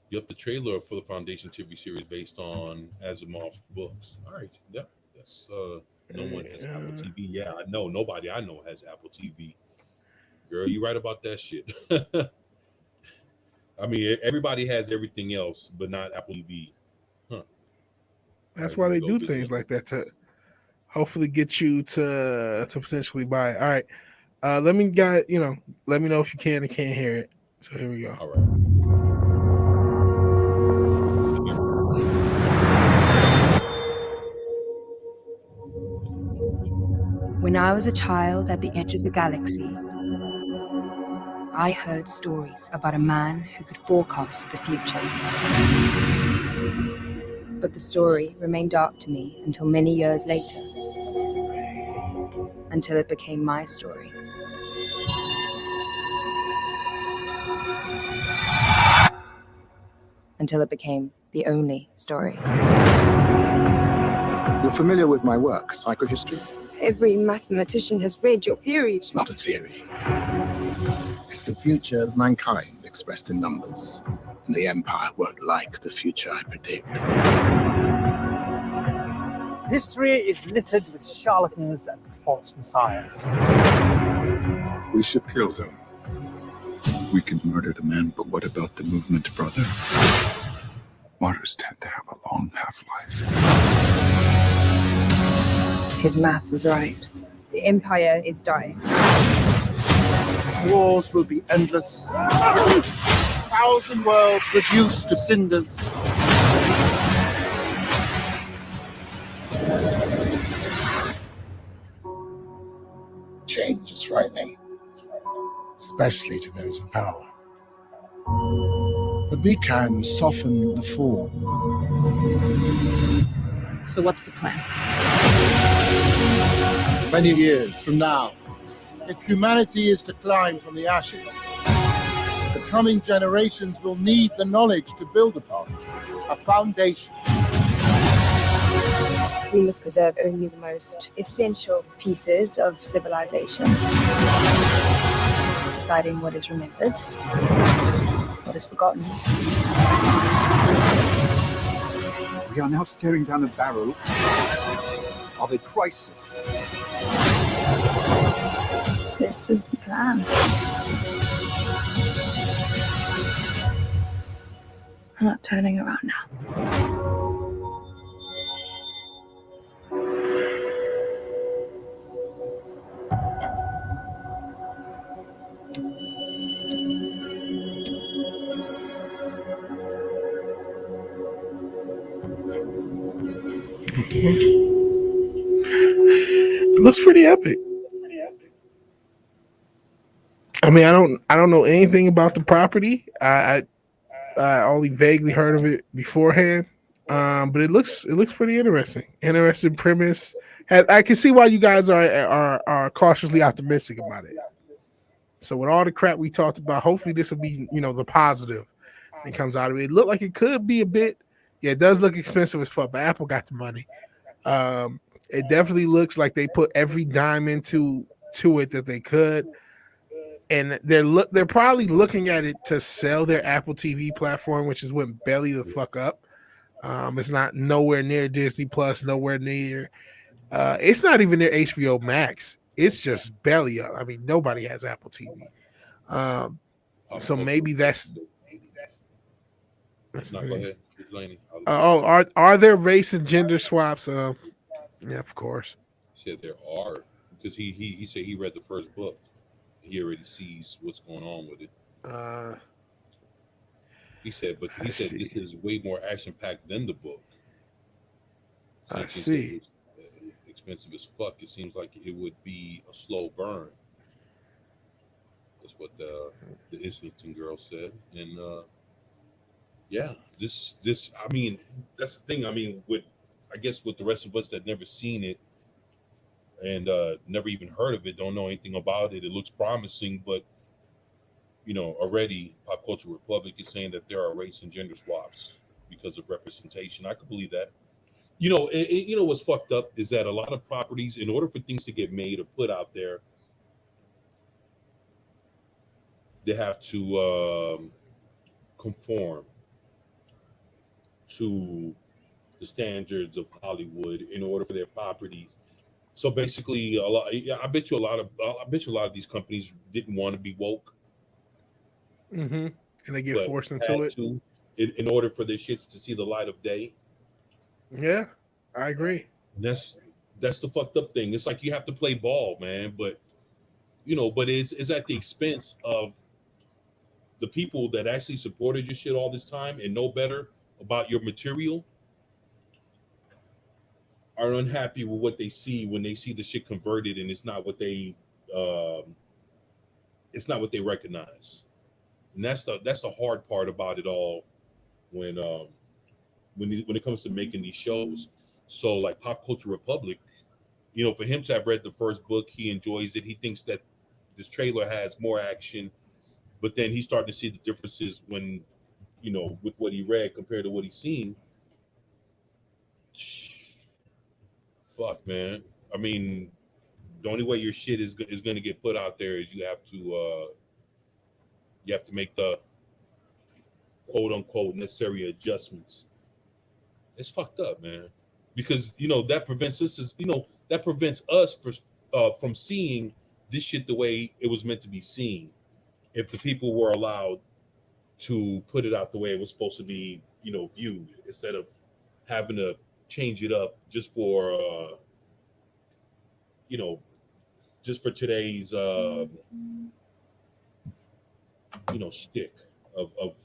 Yep, the trailer for the Foundation TV series based on Asimov's books. All right, yeah, that's no one has Apple TV. Yeah, I know nobody I know has Apple TV. Girl, you right about that shit. I mean, everybody has everything else, but not Apple TV. That's why they do things like that to hopefully get you to potentially buy it. All right, let me know if you can and can't hear it. So here we go. All right. When I was a child at the edge of the galaxy, I heard stories about a man who could forecast the future. But the story remained dark to me until many years later, until it became my story. Until it became the only story. You're familiar with my work, psychohistory? Every mathematician has read your theory. It's not a theory. It's the future of mankind expressed in numbers. And the Empire won't like the future I predict. History is littered with charlatans and false messiahs. We should kill them. We can murder the men, but what about the movement, brother? Martyrs tend to have a long half-life. His math was right. The Empire is dying. Wars will be endless. 1,000 worlds reduced to cinders. Change is frightening, especially to those in power. But we can soften the fall. So what's the plan? Many years from now, if humanity is to climb from the ashes, the coming generations will need the knowledge to build upon, a foundation. We must preserve only the most essential pieces of civilization to deciding what is remembered, what is forgotten. We are now staring down the barrel of a crisis. This is the plan. I'm not turning around now. It looks pretty epic. I mean, I don't know anything about the property. I only vaguely heard of it beforehand, but it looks pretty interesting. Interesting premise. I can see why you guys are cautiously optimistic about it. So with all the crap we talked about, hopefully this will be the positive that comes out of it. It looked like it could be a bit. Yeah, it does look expensive as fuck, but Apple got the money. It definitely looks like they put every dime into it that they could. And they're probably looking at it to sell their Apple TV platform, which is went belly the fuck up. It's not nowhere near Disney Plus, nowhere near. It's not even near HBO Max. It's just belly up. I mean, nobody has Apple TV. So maybe that's. Go ahead, Laney. Are there race and gender swaps? Yeah, of course. He said there are, because he said he read the first book. He already sees what's going on with it. He said this is way more action packed than the book. I see. It's expensive as fuck. It seems like it would be a slow burn. That's what the Islington girl said, and yeah, this I mean, that's the thing. I mean, with the rest of us that never seen it and never even heard of it, don't know anything about it. It looks promising, but already Pop Culture Republic is saying that there are race and gender swaps because of representation. I could believe that. What's fucked up is that a lot of properties, in order for things to get made or put out there, they have to conform to the standards of Hollywood in order for their properties. So basically, I bet you a lot of these companies didn't want to be woke, and they get forced into it in order for their shits to see the light of day. Yeah, I agree. And that's the fucked up thing. It's like you have to play ball, man, but it's at the expense of the people that actually supported your shit all this time and know better about your material are unhappy with what they see when they see the shit converted and it's not what they recognize. And that's the hard part about it all when it comes to making these shows. So like Pop Culture Republic, for him to have read the first book, he enjoys it. He thinks that this trailer has more action, but then he's starting to see the differences when with what he read compared to what he's seen. Fuck, man. I mean, the only way your shit is going to get put out there is you have to make the quote unquote necessary adjustments. It's fucked up, man, because that prevents us from seeing this shit the way it was meant to be seen. If the people were allowed to put it out the way it was supposed to be, viewed, instead of having to change it up just for today's stick of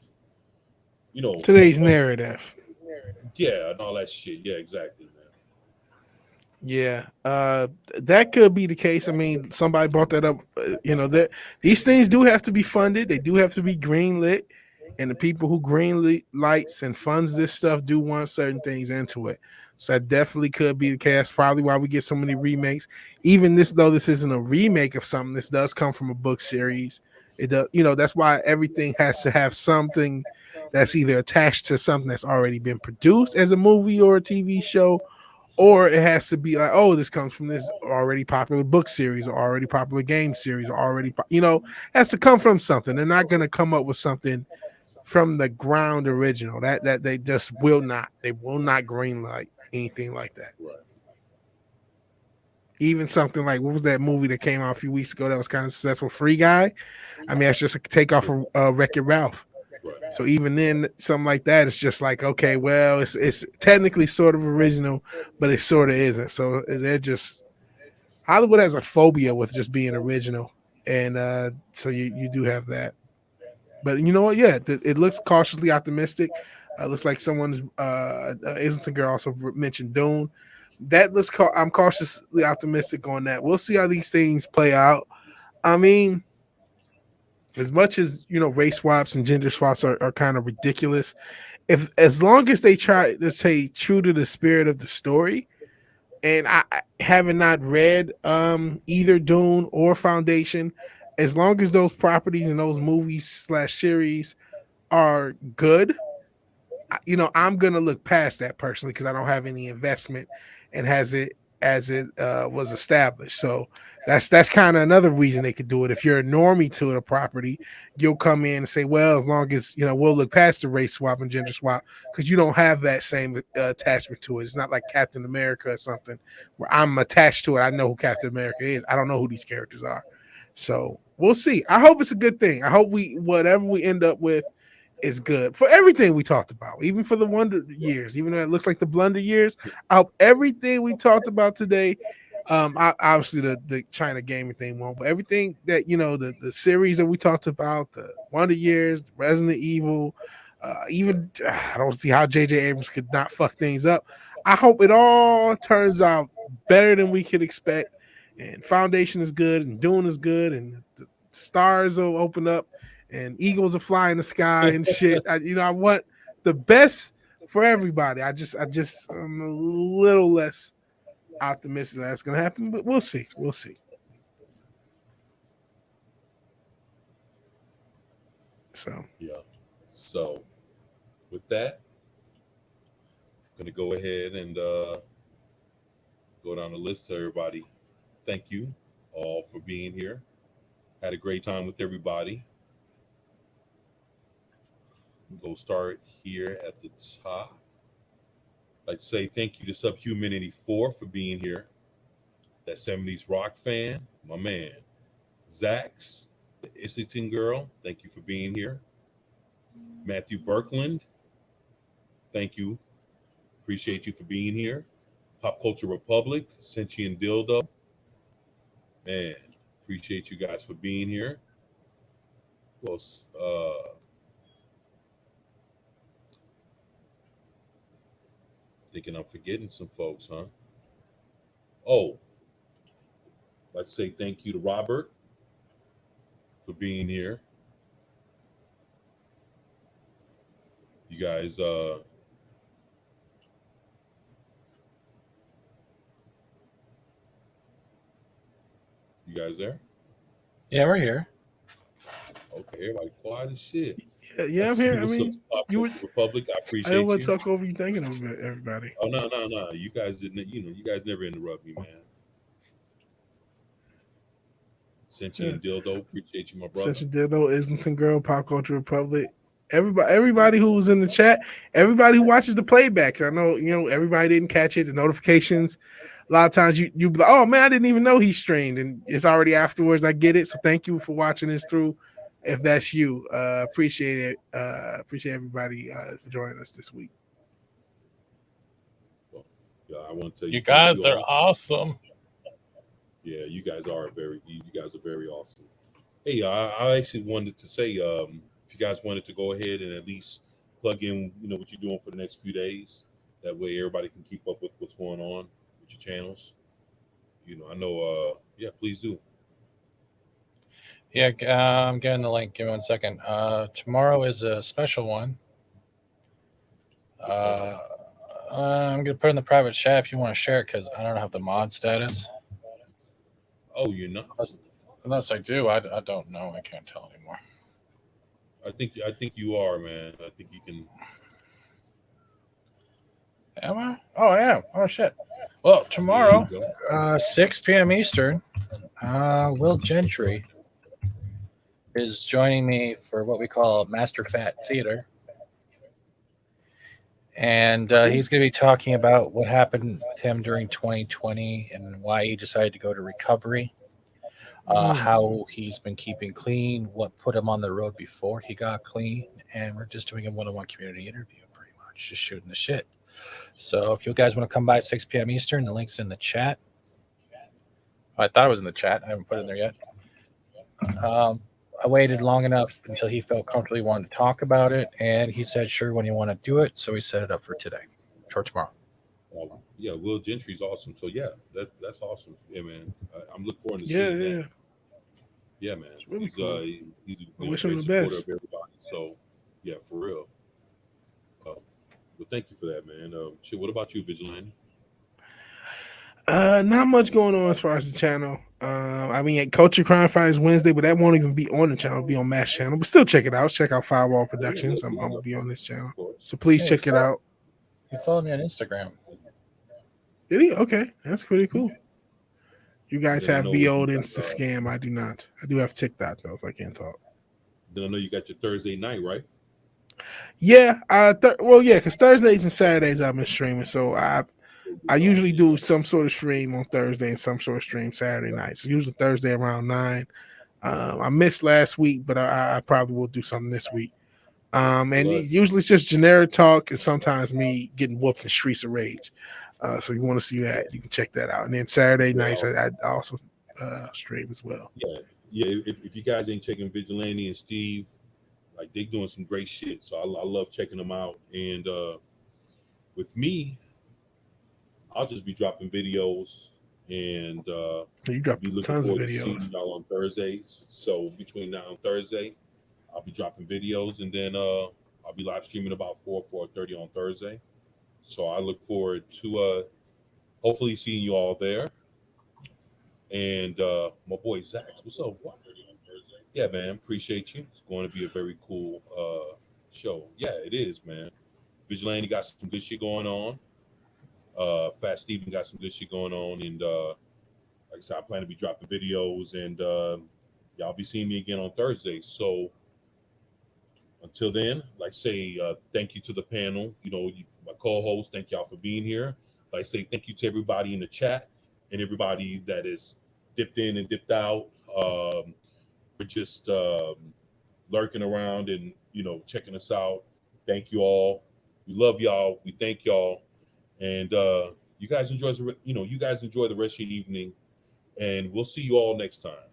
today's narrative. Yeah, and all that shit. Yeah, exactly, man. Yeah, that could be the case. I mean, somebody brought that up. That these things do have to be funded. They do have to be greenlit, and the people who greenlit lights and funds this stuff do want certain things into it. So that definitely could be the case. Probably why we get so many remakes. Even though this isn't a remake of something, this does come from a book series. It does. That's why everything has to have something that's either attached to something that's already been produced as a movie or a TV show, or it has to be like, oh, this comes from this already popular book series or already popular game series or already, has to come from something. They're not going to come up with something from the ground original. That they just will not. They will not greenlight anything like that. Right. Even something like, what was that movie that came out a few weeks ago that was kind of successful, Free Guy? I mean, that's just a takeoff of Wreck-It Ralph. Right. So even then, something like that, it's just like, okay, well, it's technically sort of original, but it sort of isn't. So they're just, Hollywood has a phobia with just being original, and so you do have that. But you know what? Yeah, it looks cautiously optimistic. Looks like someone's Islington girl also mentioned Dune. That looks. I'm cautiously optimistic on that. We'll see how these things play out. I mean, as much as race swaps and gender swaps are kind of ridiculous, if as long as they try to stay true to the spirit of the story, and I haven't not read either Dune or Foundation, as long as those properties and those movies / series are good, I'm gonna look past that personally because I don't have any investment and has it as it was established. So that's kind of another reason they could do it. If you're a normie to the property, you'll come in and say, well, as long as we'll look past the race swap and gender swap because you don't have that same attachment to it. It's not like Captain America or something where I'm attached to it. I know who Captain America is. I don't know who these characters are. So we'll see. I hope it's a good thing. I hope whatever we end up with is good for everything we talked about, even for the wonder years, even though it looks like the blunder years. I hope everything we talked about today, obviously the China gaming thing won't, but everything that the series that we talked about, the Wonder Years, the Resident Evil, even I don't see how JJ Abrams could not fuck things up. I hope it all turns out better than we could expect, and Foundation is good, and Dune is good, and the stars will open up and eagles are flying in the sky and shit. I want the best for everybody. I'm a little less optimistic that's gonna happen, but we'll see. We'll see. So yeah. So with that, I'm gonna go ahead and go down the list to everybody. Thank you all for being here. Had a great time with everybody. Go start here at the top. I'd like to say thank you to Subhumanity 4 for being here. That 70s rock fan, my man. Zax, the Islington girl, thank you for being here. Matthew Birkland, thank you. Appreciate you for being here. Pop Culture Republic, Sentient Dildo. Man, appreciate you guys for being here. Who else? Thinking I'm forgetting some folks, huh? Oh, I'd like to say thank you to Robert for being here. You guys, you guys there? Yeah, we're here. Okay, everybody quiet as shit. Yeah, I'm here. I mean, you would Republic. I I appreciate don't want you. to talk over you thinking of everybody. Oh no. You guys didn't. You guys never interrupt me, man. Sentient Dildo, appreciate you, my brother. Central Dildo, Islington Girl, Pop Culture Republic. Everybody who's in the chat, everybody who watches the playback. I know, everybody didn't catch it. The notifications. A lot of times you be like, oh man, I didn't even know he streamed, and it's already afterwards. I get it. So thank you for watching this through. If that's you, appreciate it. Appreciate everybody for joining us this week. Well, yeah, I want to tell you, You guys are awesome. Yeah, you guys are very awesome. Hey, I actually wanted to say, if you guys wanted to go ahead and at least plug in, what you're doing for the next few days. That way, everybody can keep up with what's going on with your channels. I know. Yeah, please do. Yeah, I'm getting the link. Give me 1 second. Tomorrow is a special one. I'm gonna put it in the private chat if you want to share it because I don't have the mod status. Oh, you're not. Unless I do, I don't know. I can't tell anymore. I think you are, man. I think you can. Am I? Oh, I am. Oh shit. Well, tomorrow, 6 p.m. Eastern, Will Gentry is joining me for what we call Master Fat Theater. And he's going to be talking about what happened with him during 2020 and why he decided to go to recovery, how he's been keeping clean, what put him on the road before he got clean. And we're just doing a one-on-one community interview, pretty much, just shooting the shit. So if you guys want to come by 6 p.m. Eastern, the link's in the chat. I thought it was in the chat. I haven't put it in there yet. I waited long enough until he felt comfortable he wanted to talk about it, and he said sure when you want to do it, so we set it up for today, for tomorrow. Yeah, Will Gentry's awesome. So yeah, that's awesome. Yeah, man. I'm looking forward to Yeah, seeing yeah. that. Yeah, man. Really He's cool. he's I a wish him great the supporter best. of everybody. So yeah, for real. Well, thank you for that, man. Shit, what about you, Vigilante? Not much going on as far as the channel. I mean, Culture Crime Fighters Wednesday, but that won't even be on the channel. It'll be on Mash channel. But still, check it out. Check out Firewall Productions. I'm gonna be on this channel, so please Hey, check it out. You followed me on Instagram. Did he? Okay, that's pretty cool. You guys Then I have know the you old got, Insta scam. I do not. I do have TikTok though, so I can't talk. Then I know you got your Thursday night, right? Yeah, because Thursdays and Saturdays I've been streaming, so I usually do some sort of stream on Thursday and some sort of stream Saturday night. So usually Thursday around 9. I missed last week, but I probably will do something this week. And usually it's just generic talk and sometimes me getting whooped in Streets of Rage. So you want to see that, you can check that out. And then Saturday nights I also stream as well. Yeah. If you guys ain't checking Vigilante and Steve, like they doing some great shit. So I love checking them out. And with me, I'll just be dropping videos and You drop be looking tons of forward to seeing videos. y'all on Thursdays. So between now and Thursday, I'll be dropping videos, and then I'll be live streaming about 4:30 on Thursday. So I look forward to hopefully seeing you all there. And my boy Zach, what's up? Yeah, man, appreciate you. It's going to be a very cool show. Yeah, it is, man. Vigilante got some good shit going on. Fat Steven got some good shit going on, and like I said, I plan to be dropping videos, and y'all be seeing me again on Thursday. So until then, like I say, thank you to the panel. You know, my co-host, thank y'all for being here. Like I say, thank you to everybody in the chat and everybody that is dipped in and dipped out. We're just lurking around and checking us out. Thank you all. We love y'all. We thank y'all, and you guys enjoy the rest of your evening, and we'll see you all next time.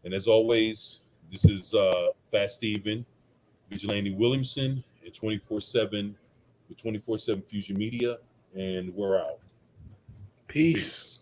And as always, this is Fast Steven, Vigilante Williamson, and 24/7 with 24/7 Fusion Media, and we're out. Peace.